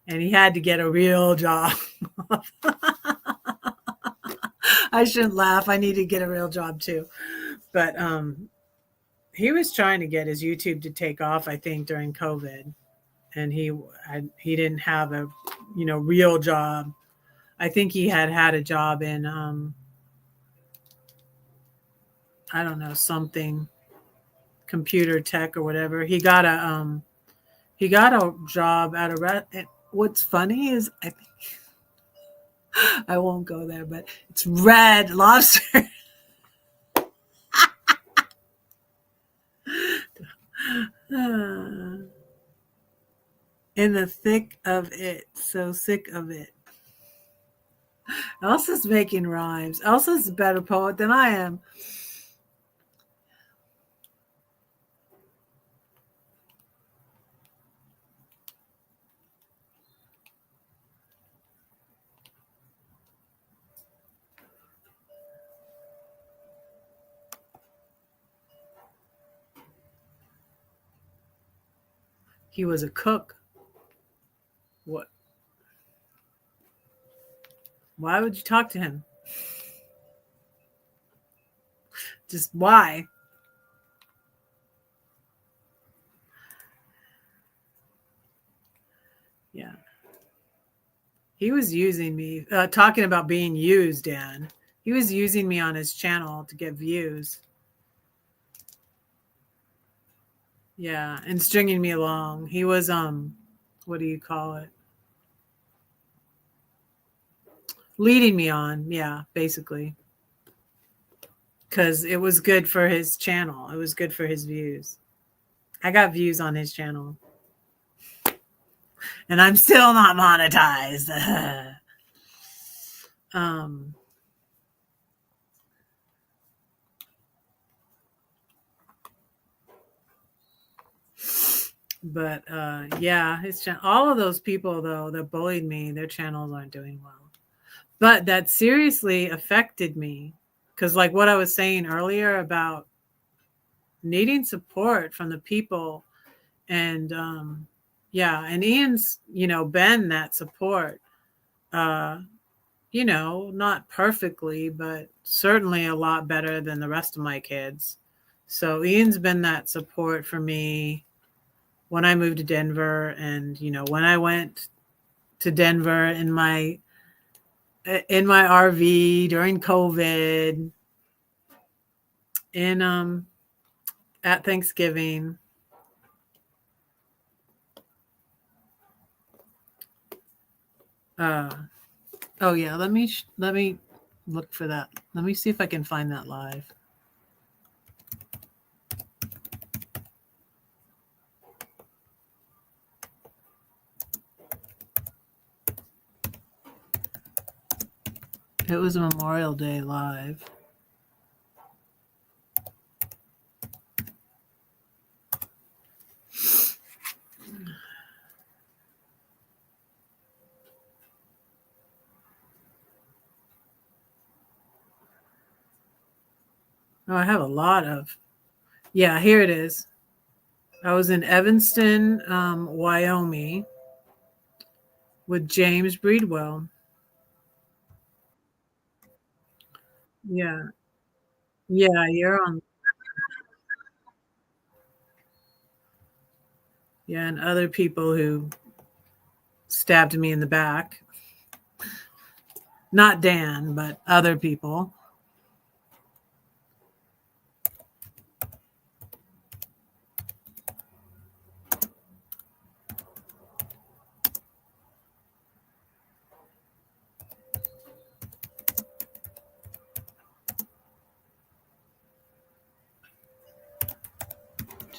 and he had to get a real job. I shouldn't laugh. I need to get a real job too. But he was trying to get his YouTube to take off, I think, during COVID, and he didn't have a real job. I think he had a job in I don't know, something computer tech or whatever. He got a job at a what's funny is I think I won't go there, but it's Red Lobster. In the thick of it, so sick of it. Elsa's making rhymes. Elsa's a better poet than I am. He was a cook. What? Why would you talk to him? Just why? Yeah. He was using me, talking about being used, Dan. He was using me on his channel to get views. Yeah, and stringing me along. He was what do you call it? Leading me on, yeah, basically. Cuz it was good for his channel. It was good for his views. I got views on his channel. And I'm still not monetized. um But yeah, his all of those people though that bullied me, their channels aren't doing well. But that seriously affected me because, like what I was saying earlier about needing support from the people, and yeah, and Ian's been that support. Uh, not perfectly, but certainly a lot better than the rest of my kids. So Ian's been that support for me when I moved to Denver, and when I went to Denver in my RV during COVID, in at Thanksgiving. Uh, oh yeah, let me look for that. Let me see if I can find that live. It was a Memorial Day live. Oh, I have a lot of. Yeah, here it is. I was in Evanston, Wyoming, with James Breedwell. Yeah, yeah, you're on. Yeah, and other people who stabbed me in the back. Not Dan, but other people.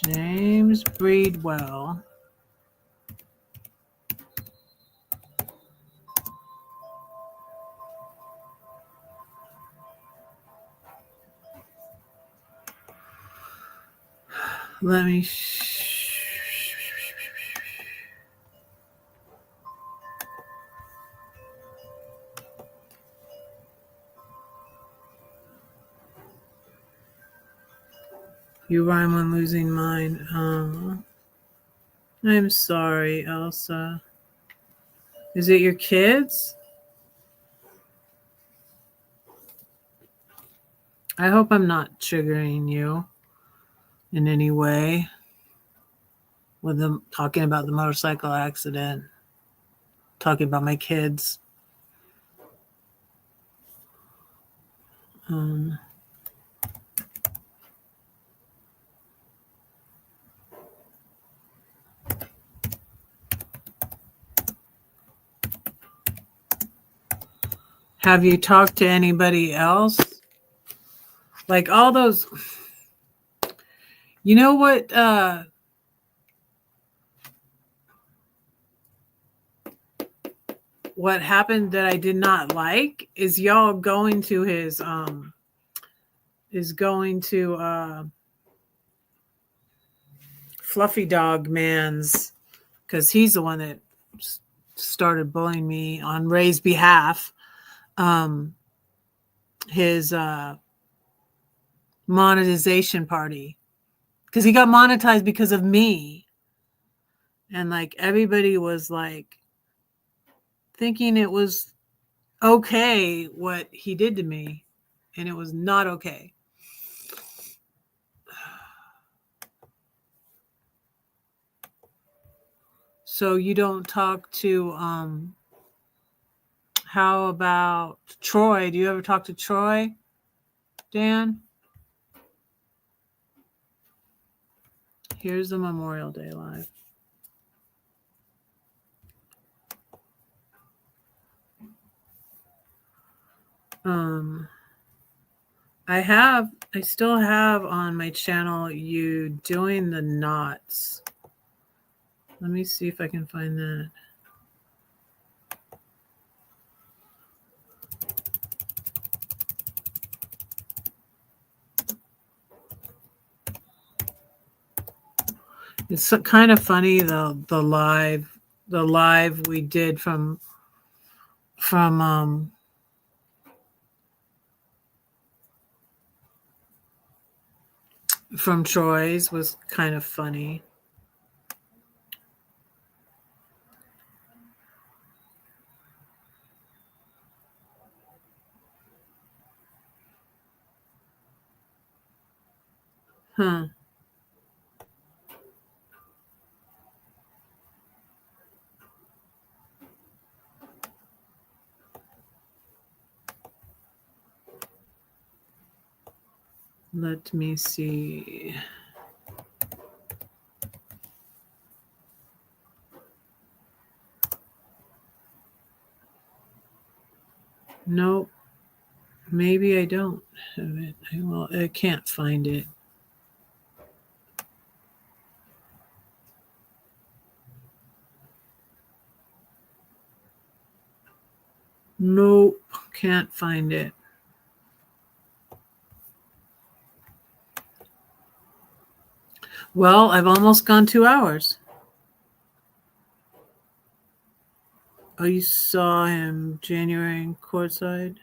James Breedwell. Let me. You rhyme on losing mine. I'm sorry, Elsa. Is it your kids? I hope I'm not triggering you in any way with them talking about the motorcycle accident, talking about my kids. Have you talked to anybody else? Like all those, you know what happened that I did not like is y'all going to his Fluffy Dog Man's, because he's the one that started bullying me on Ray's behalf. His monetization party, because he got monetized because of me, and like everybody was like thinking it was okay what he did to me, and it was not okay. So you don't talk to how about Troy? Do you ever talk to Troy, Dan? Here's the Memorial Day live. I still have on my channel you doing the knots. Let me see if I can find that. It's kind of funny the live we did from Troy's was kind of funny. Huh. Let me see. Nope. Maybe I don't have it. I can't find it. Nope. Can't find it. Well, I've almost gone 2 hours. Oh, you saw him January in courtside?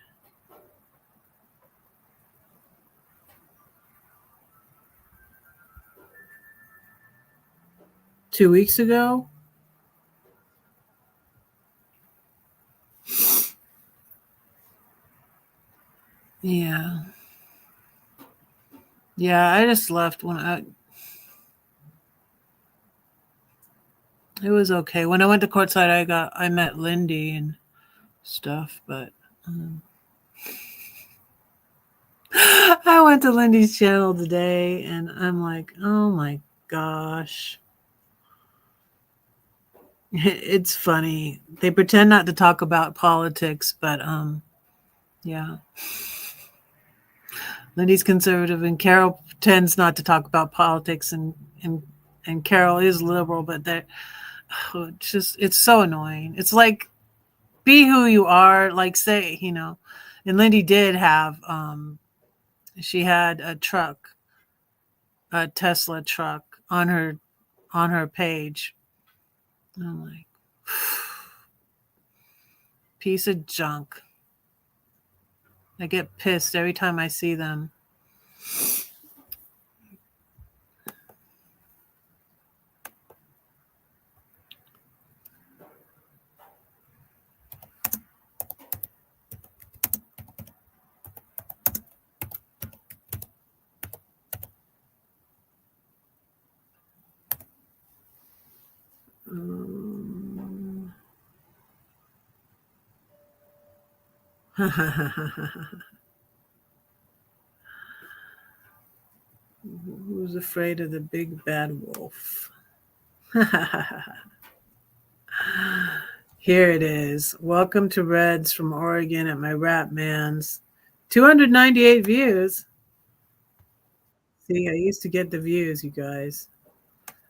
Two weeks ago? Yeah. Yeah, I just left it was okay. When I went to courtside, I met Lindy and stuff, but I went to Lindy's channel today and I'm like, oh my gosh. It's funny. They pretend not to talk about politics, but yeah. Lindy's conservative and Carol pretends not to talk about politics and and Carol is liberal, but it's so annoying. It's like, be who you are, like, say, and Lindy did have, she had a Tesla truck on her page. I'm like, piece of junk. I get pissed every time I see them. Who's afraid of the big bad wolf? Here it is. Welcome to Reds from Oregon at my Rap Man's. 298 views. See, I used to get the views, you guys.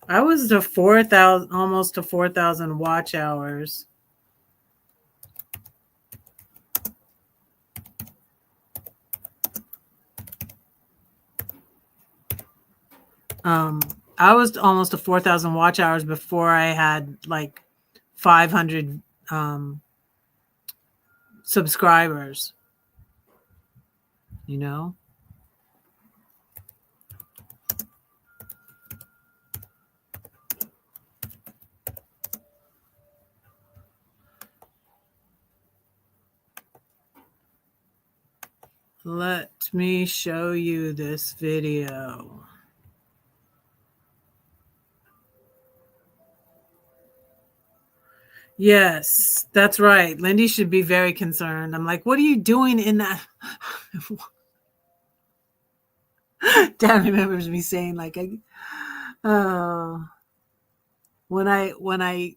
I was to 4,000, almost to 4,000 watch hours. I was almost to 4,000 watch hours before I had like 500 subscribers. Let me show you this video. Yes, that's right. Lindy should be very concerned. I'm like, what are you doing in that? Dad remembers me saying, like, when I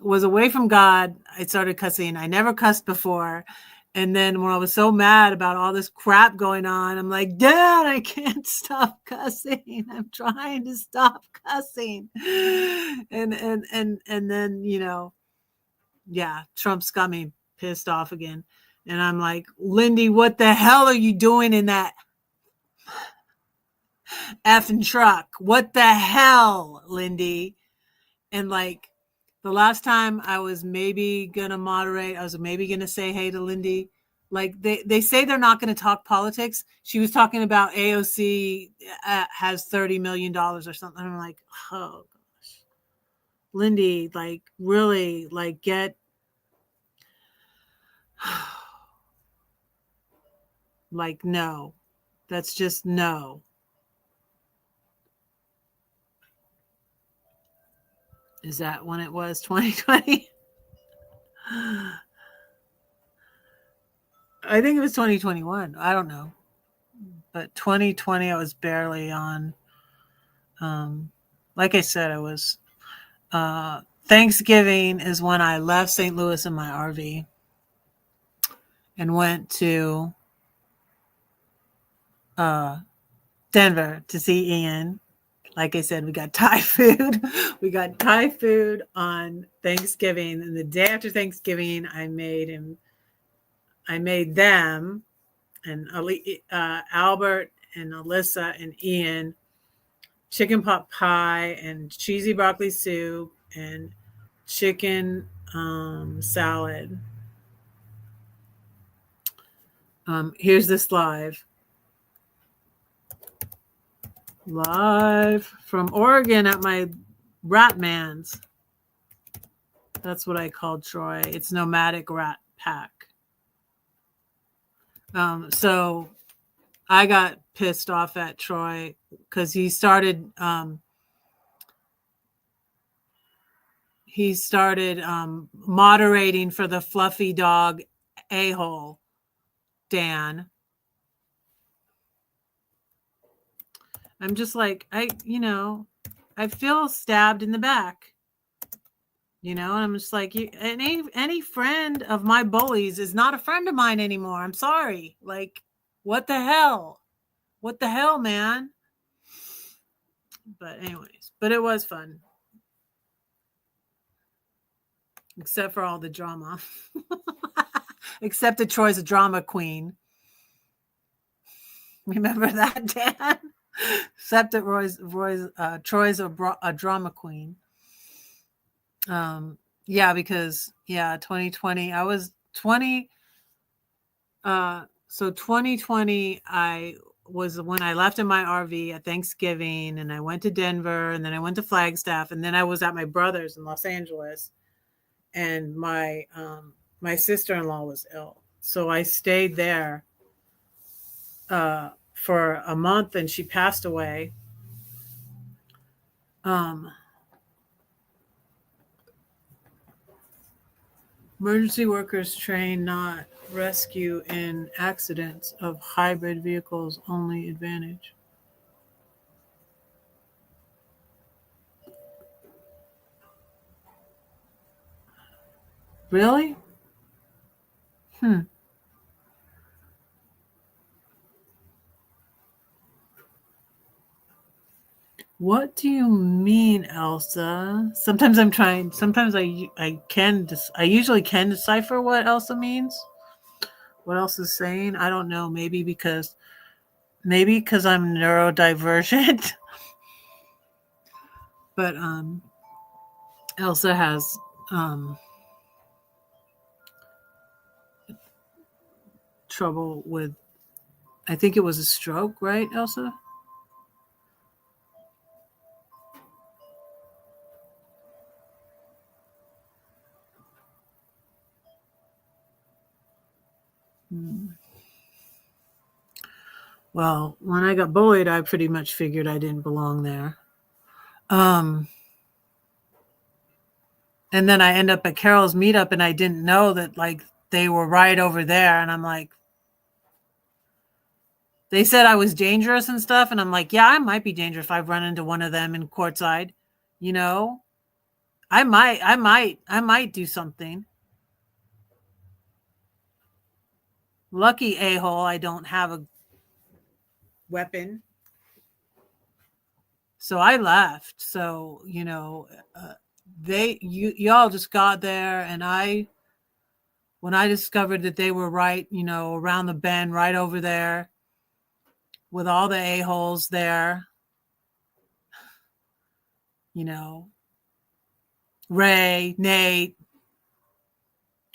was away from God, I started cussing. I never cussed before. And then when I was so mad about all this crap going on, I'm like, Dad, I can't stop cussing. I'm trying to stop cussing. And then, yeah, Trump's got me pissed off again. And I'm like, Lindy, what the hell are you doing in that effing truck? What the hell, Lindy? And like, the last time I was maybe gonna moderate, I was maybe gonna say hey to Lindy. Like, they say they're not going to talk politics. She was talking about AOC has $30 million or something. I'm like, oh gosh, Lindy, like, really, like, get like, no, that's just no. Is that when it was 2020? I think it was 2021. I don't know. But 2020, I was barely on. Like I said, I was. Thanksgiving is when I left St. Louis in my RV and went to Denver to see Ian. Like I said, we got Thai food. We got Thai food on Thanksgiving. And the day after Thanksgiving, I made them, and Albert and Alyssa and Ian, chicken pot pie and cheesy broccoli soup and chicken salad. Here's this live from Oregon at my Rat Man's. That's what I called Troy. It's nomadic rat pack. So I got pissed off at Troy because he started moderating for the fluffy dog a-hole, Dan. I'm just like, I feel stabbed in the back, and I'm just like, any friend of my bullies is not a friend of mine anymore. I'm sorry. Like, what the hell, man? But anyways, but it was fun, except for all the drama. Except that Troy's a drama queen. Remember that, Dan? Except that Troy's a drama queen. Yeah, because 2020, I was 20. So 2020, I was when I left in my RV at Thanksgiving, and I went to Denver, and then I went to Flagstaff, and then I was at my brother's in Los Angeles, and my sister-in-law was ill, so I stayed there for a month, and she passed away. Emergency workers train, not rescue in accidents of hybrid vehicles only advantage. Really? What do you mean, Elsa? Sometimes I'm trying. Sometimes I usually can decipher what Elsa means. What Elsa's saying? I don't know. Maybe because I'm neurodivergent. But Elsa has trouble with. I think it was a stroke, right, Elsa? Well, when I got bullied, I pretty much figured I didn't belong there. And then I end up at Carol's meetup, and I didn't know that like they were right over there. And I'm like, they said I was dangerous and stuff. And I'm like, yeah, I might be dangerous if I run into one of them in courtside. You know, I might do something. Lucky a-hole, I don't have a weapon. So I left. So, y'all just got there, and when I discovered that they were right, around the bend, right over there, with all the a-holes there, Ray, Nate,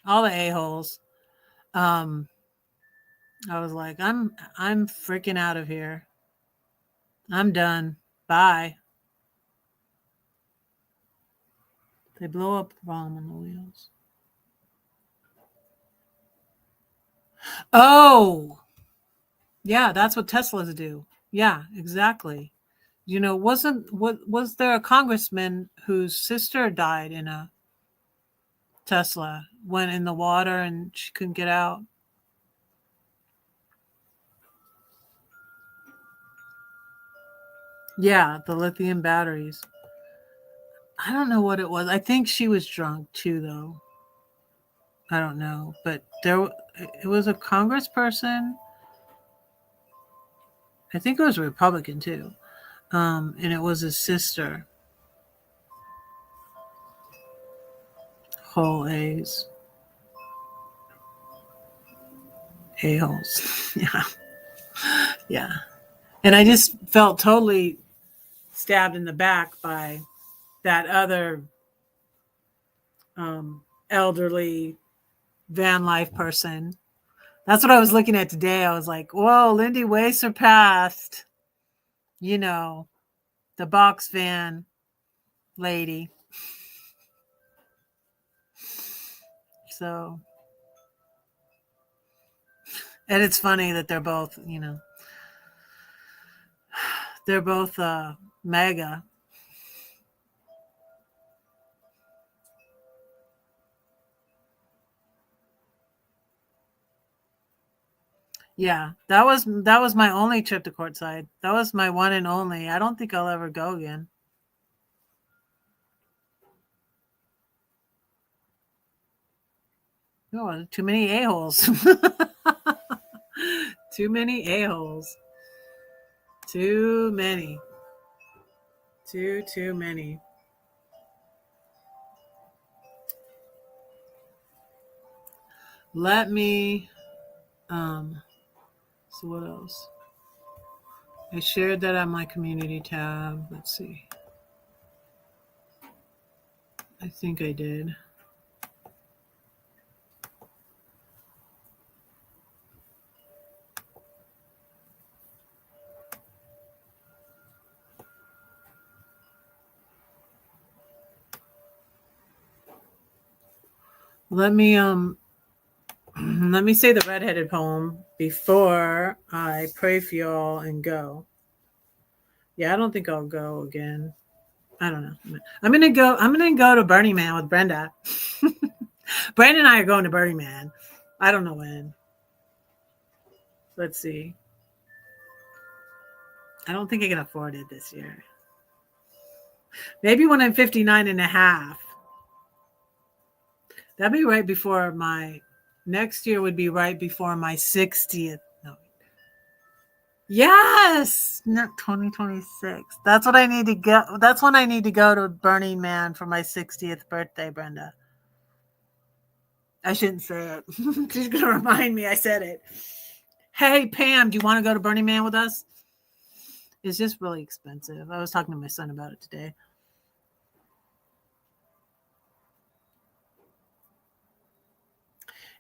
all the a-holes. I was like, I'm freaking out of here. I'm done. Bye. They blow up the bomb on the wheels. Oh, yeah, that's what Teslas do. Yeah, exactly. Was there a congressman whose sister died in a Tesla, went in the water and she couldn't get out? Yeah, the lithium batteries. I don't know what it was. I think she was drunk too, though. I don't know, but it was a congressperson. I think it was a Republican too, and it was his sister. Whole A's, a-holes. Yeah, yeah. And I just felt totally stabbed in the back by that other elderly van life person. That's what I was looking at today. I was like, whoa, Lindy way surpassed, the box van lady. So, and it's funny that they're both, they're both mega. Yeah, that was my only trip to Courtside. That was my one and only. I don't think I'll ever go again. Oh, too many a-holes. Too many a-holes. Too many. Too many. Let me, so what else? I shared that on my community tab. Let's see. I think I did. Let me let me say the redheaded poem before I pray for y'all and go. Yeah, I don't think I'll go again. I don't know. I'm gonna go to Burning Man with Brenda. Brenda and I are going to Burning Man. I don't know when. Let's see. I don't think I can afford it this year. Maybe when I'm 59 and a half. That'd be right before my next year would be right before my 60th. No. Yes, not 2026. That's what I need to go. That's when I need to go to Burning Man for my 60th birthday, Brenda. I shouldn't say it. She's gonna remind me I said it. Hey Pam, do you want to go to Burning Man with us? It's just really expensive. I was talking to my son about it today.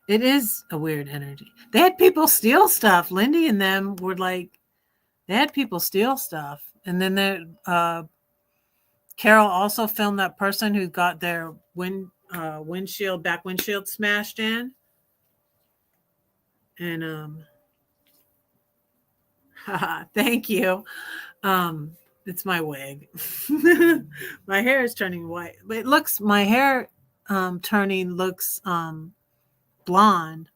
It is a weird energy. They had people steal stuff. Lindy and them were like, they had people steal stuff. And then Carol also filmed that person who got their back windshield smashed in. And thank you. It's my wig. My hair is turning white. But my hair turning looks blonde.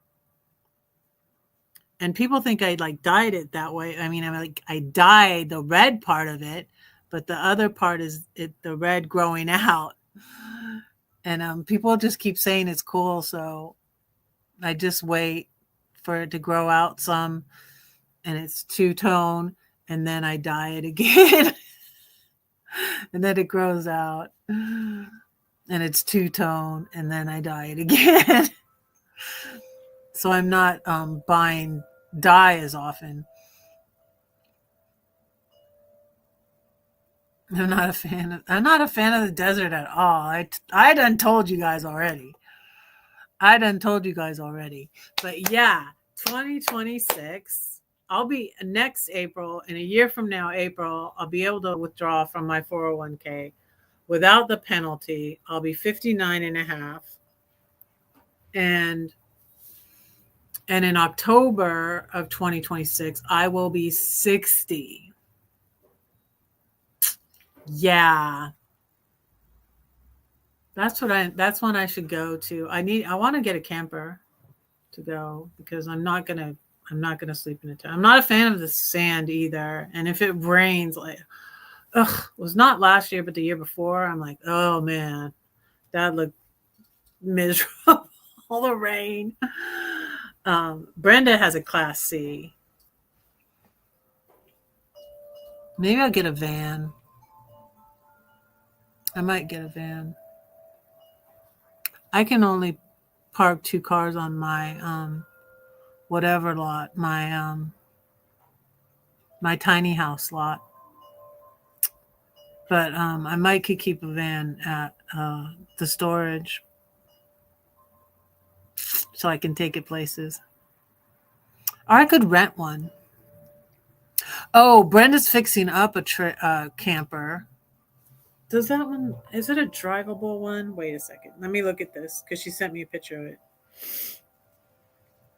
And people think I like dyed it that way. I mean, I dyed the red part of it, but the other part is the red growing out. And people just keep saying it's cool, so I just wait for it to grow out some, and it's two-tone, and then I dye it again. And then it grows out, and it's two-tone, and then I dye it again. So I'm not buying dye as often. I'm not a fan of the desert at all. I done told you guys already. But yeah, 2026, I'll be next April, in a year from now, April, I'll be able to withdraw from my 401k without the penalty. I'll be 59 and a half. And in October of 2026, I will be 60. Yeah. That's when I should go to. I want to get a camper to go, because I'm not gonna sleep in a tent. I'm not a fan of the sand either. And if it rains, like, it was not last year, but the year before, I'm like, oh man, that looked miserable. All the rain. Brenda has a Class C. Maybe I'll get a van. I might get a van. I can only park 2 cars on my whatever lot, my tiny house lot. But I might could keep a van at the storage, so I can take it places. Or I could rent one. Oh, Brenda's fixing up a camper. Does that one, is it a drivable one? Wait a second. Let me look at this, because she sent me a picture of it.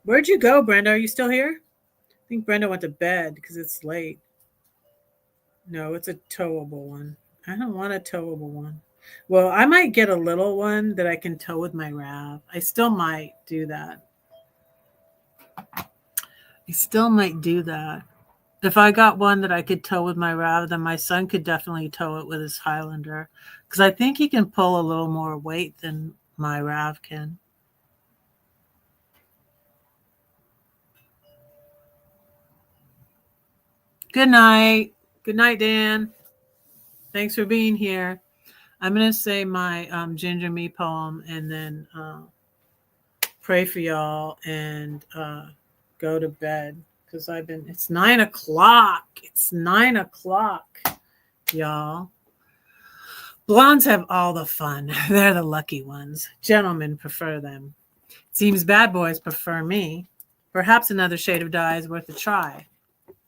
Where'd you go, Brenda? Are you still here? I think Brenda went to bed because it's late. No, it's a towable one. I don't want a towable one. Well, I might get a little one that I can tow with my RAV. I still might do that. If I got one that I could tow with my RAV, then my son could definitely tow it with his Highlander, because I think he can pull a little more weight than my RAV can. Good night. Good night, Dan. Thanks for being here. I'm going to say my Ginger Me poem and then pray for y'all and go to bed because it's 9 o'clock. It's 9 o'clock, y'all. Blondes have all the fun. They're the lucky ones. Gentlemen prefer them. Seems bad boys prefer me. Perhaps another shade of dye is worth a try.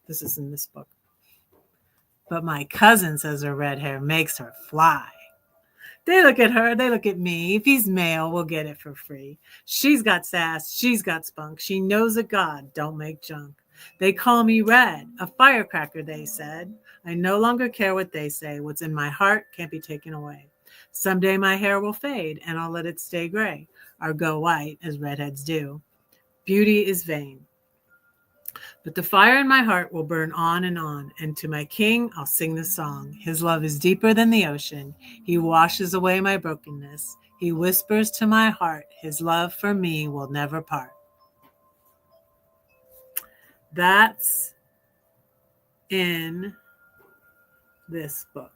This is in this book. But my cousin says her red hair makes her fly. They look at her, they look at me. If he's male, we'll get it for free. She's got sass, she's got spunk. She knows that God don't make junk. They call me red, a firecracker, they said. I no longer care what they say. What's in my heart can't be taken away. Someday my hair will fade, and I'll let it stay gray, or go white, as redheads do. Beauty is vain. But the fire in my heart will burn on, and to my king I'll sing the song. His love is deeper than the ocean. He washes away my brokenness. He whispers to my heart, his love for me will never part. That's in this book.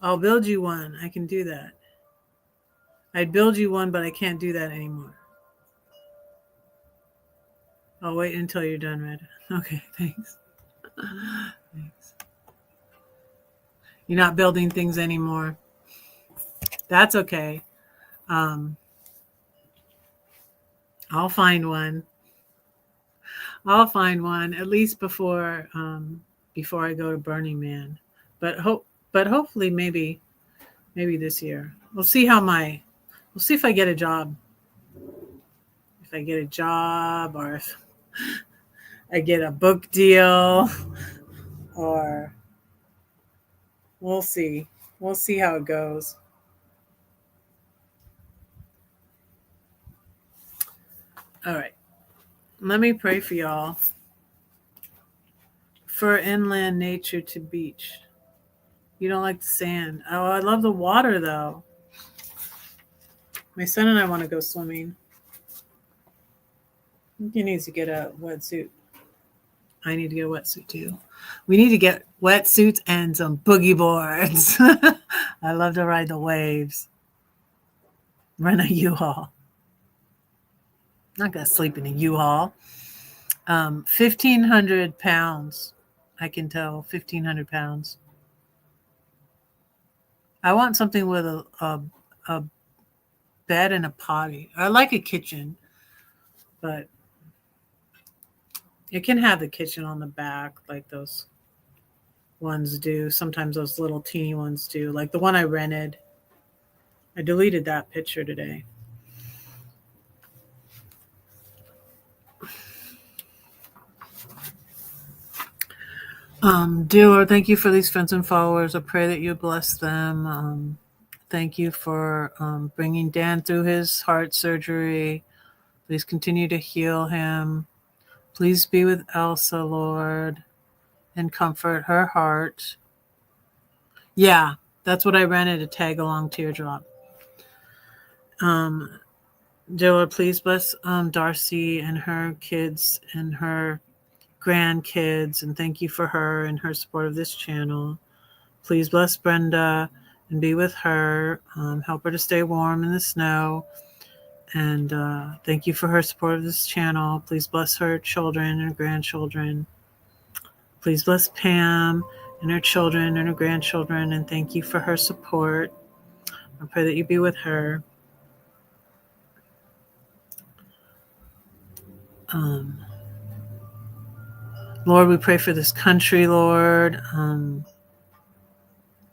I'll build you one. I can do that. I'd build you one, but I can't do that anymore. I'll wait until you're done, Red. Okay, thanks. Thanks. You're not building things anymore. That's okay. I'll find one. I'll find one at least before I go to Burning Man. But hopefully maybe this year. We'll see if I get a job. If I get a job or if I get a book deal or we'll see. We'll see how it goes. All right. Let me pray for y'all. For inland nature to beach. You don't like the sand. Oh, I love the water though. My son and I want to go swimming. He needs to get a wetsuit. I need to get a wetsuit too. We need to get wetsuits and some boogie boards. I love to ride the waves. Rent a U-Haul. Not going to sleep in a U-Haul. 1,500 pounds. I can tell 1,500 pounds. I want something with a bed and a potty. I like a kitchen, but it can have the kitchen on the back like those ones do. Sometimes those little teeny ones do. Like the one I rented. I deleted that picture today. Dear Lord, thank you for these friends and followers. I pray that you bless them. Thank you for bringing Dan through his heart surgery. Please continue to heal him. Please be with Elsa, Lord, and comfort her heart. Yeah, that's what I rented, a tag-along teardrop. Dear Lord, please bless Darcy and her kids and her grandkids, and thank you for her and her support of this channel. Please bless Brenda and be with her. Help her to stay warm in the snow. And thank you for her support of this channel. Please bless her children and grandchildren. Please bless Pam and her children and her grandchildren. And thank you for her support. I pray that you be with her. Lord, we pray for this country, Lord.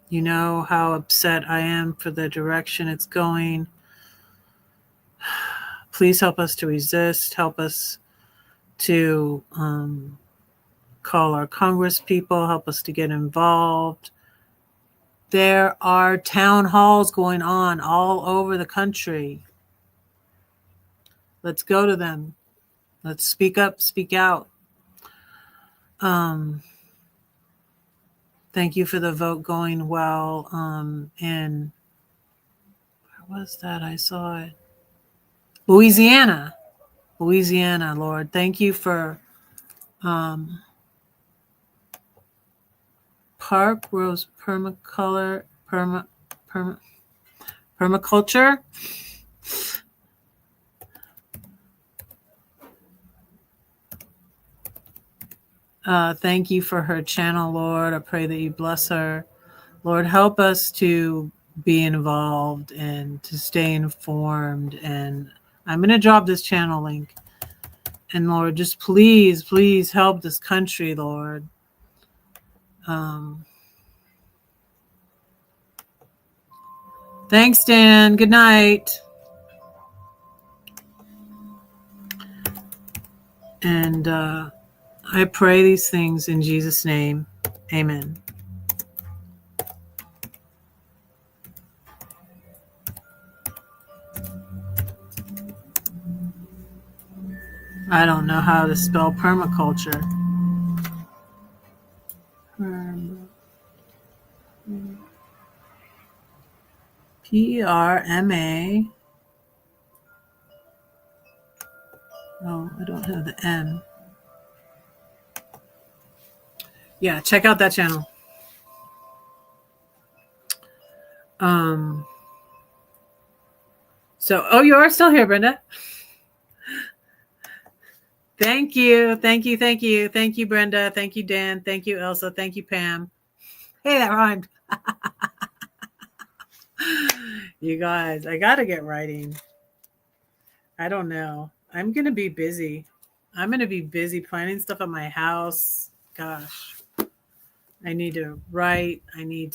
You know how upset I am for the direction it's going. Please help us to resist. Help us to call our Congress people. Help us to get involved. There are town halls going on all over the country. Let's go to them. Let's speak up, speak out. Thank you for the vote going well in, where was that? I saw it. Louisiana, Lord. Thank you for park grows permaculture. Thank you for her channel, Lord. I pray that you bless her. Lord, help us to be involved and to stay informed. And I'm going to drop this channel link. And Lord, just please, please help this country, Lord. Thanks, Dan. Good night. And I pray these things in Jesus' name. Amen. I don't know how to spell permaculture. PRMA. Oh, I don't have the M. Yeah, check out that channel. So, you are still here, Brenda. Thank you. Thank you. Thank you. Thank you, Brenda. Thank you, Dan. Thank you, Elsa. Thank you, Pam. Hey, that rhymed. You guys, I got to get writing. I don't know. I'm going to be busy. I'm going to be busy planning stuff at my house. Gosh, I need to write. I'm going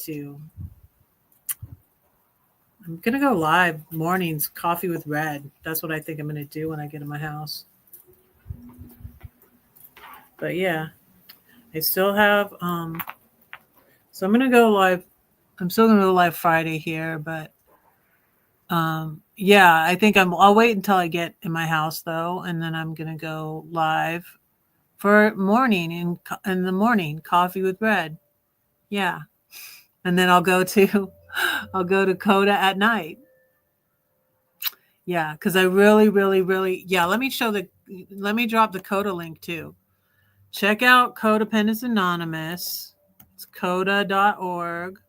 to go live mornings, coffee with Red. That's what I think I'm going to do when I get in my house. But yeah, I still have, so I'm going to go live. I'm still going to go live Friday here, but yeah, I think I'll wait until I get in my house though. And then I'm going to go live for morning in the morning, coffee with Red. Yeah. And then I'll go to Coda at night. Yeah. Cause I really, yeah. Let me drop the Coda link too. Check out Codependence Anonymous. It's coda.org.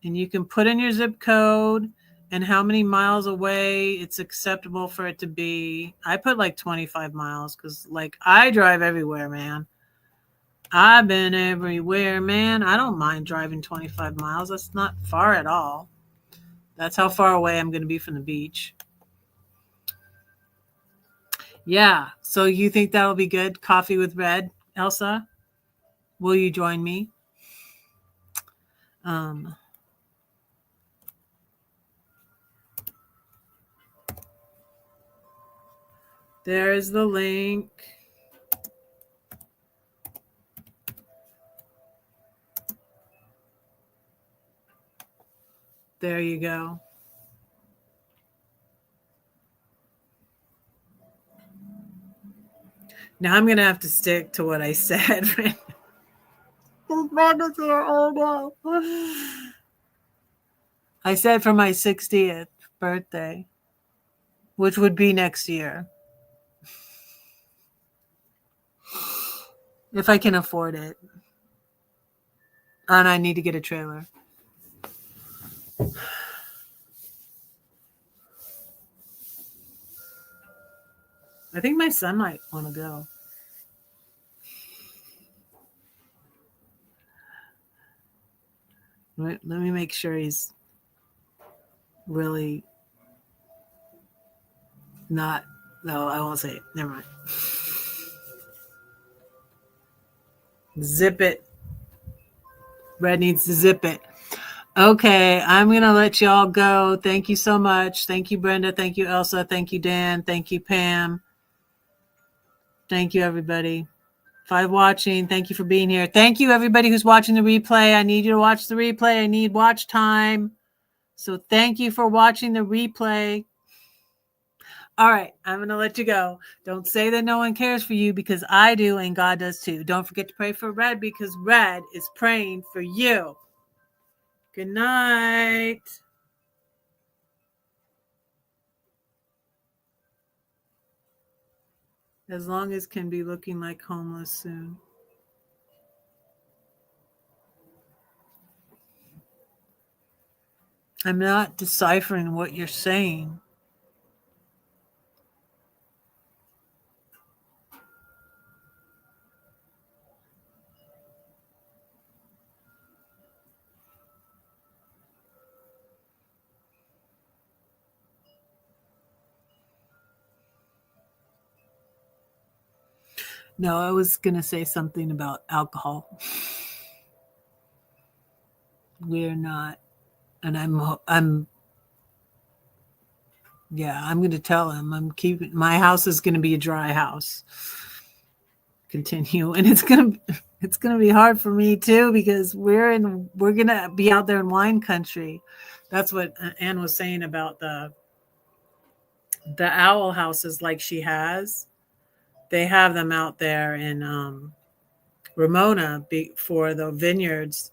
And you can put in your zip code and how many miles away it's acceptable for it to be. I put like 25 miles because like I drive everywhere, man. I've been everywhere, man. I don't mind driving 25 miles. That's not far at all. That's how far away I'm going to be from the beach. Yeah. So you think that'll be good? Coffee with Red, Elsa? Will you join me? There's the link. There you go. Now I'm going to have to stick to what I said. Brenda's here. Oh no. I said for my 60th birthday, which would be next year. If I can afford it. And I need to get a trailer. I think my son might want to go. Let me make sure he's really not. No, I won't say it. Never mind. Zip it. Red needs to zip it. Okay, I'm going to let y'all go. Thank you so much. Thank you, Brenda. Thank you, Elsa. Thank you, Dan. Thank you, Pam. Thank you, everybody. 5 watching. Thank you for being here. Thank you, everybody who's watching the replay. I need you to watch the replay. I need watch time. So thank you for watching the replay. All right, I'm going to let you go. Don't say that no one cares for you because I do and God does too. Don't forget to pray for Red because Red is praying for you. Good night. As long as can be looking like homeless soon. I'm not deciphering what you're saying. No, I was going to say something about alcohol. We're not, and I'm going to tell him I'm keeping my house is going to be a dry house. Continue, and it's gonna be hard for me too because we're gonna be out there in wine country. That's what Anne was saying about the owl houses like she has. They have them out there in Ramona for the vineyards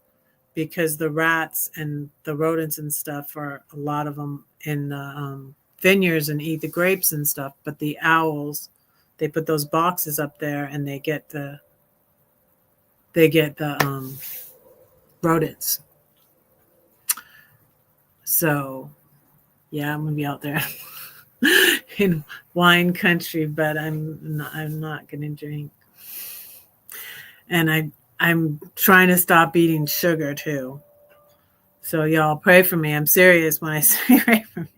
because the rats and the rodents and stuff are a lot of them in the vineyards and eat the grapes and stuff. But the owls, they put those boxes up there and they get the rodents. So yeah, I'm gonna be out there in wine country, but I'm not gonna drink. And I'm trying to stop eating sugar too. So y'all pray for me. I'm serious when I say pray for me.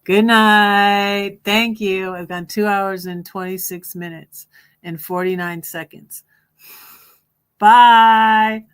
Good night. Thank you. I've gone 2 hours and 26 minutes and 49 seconds. Bye.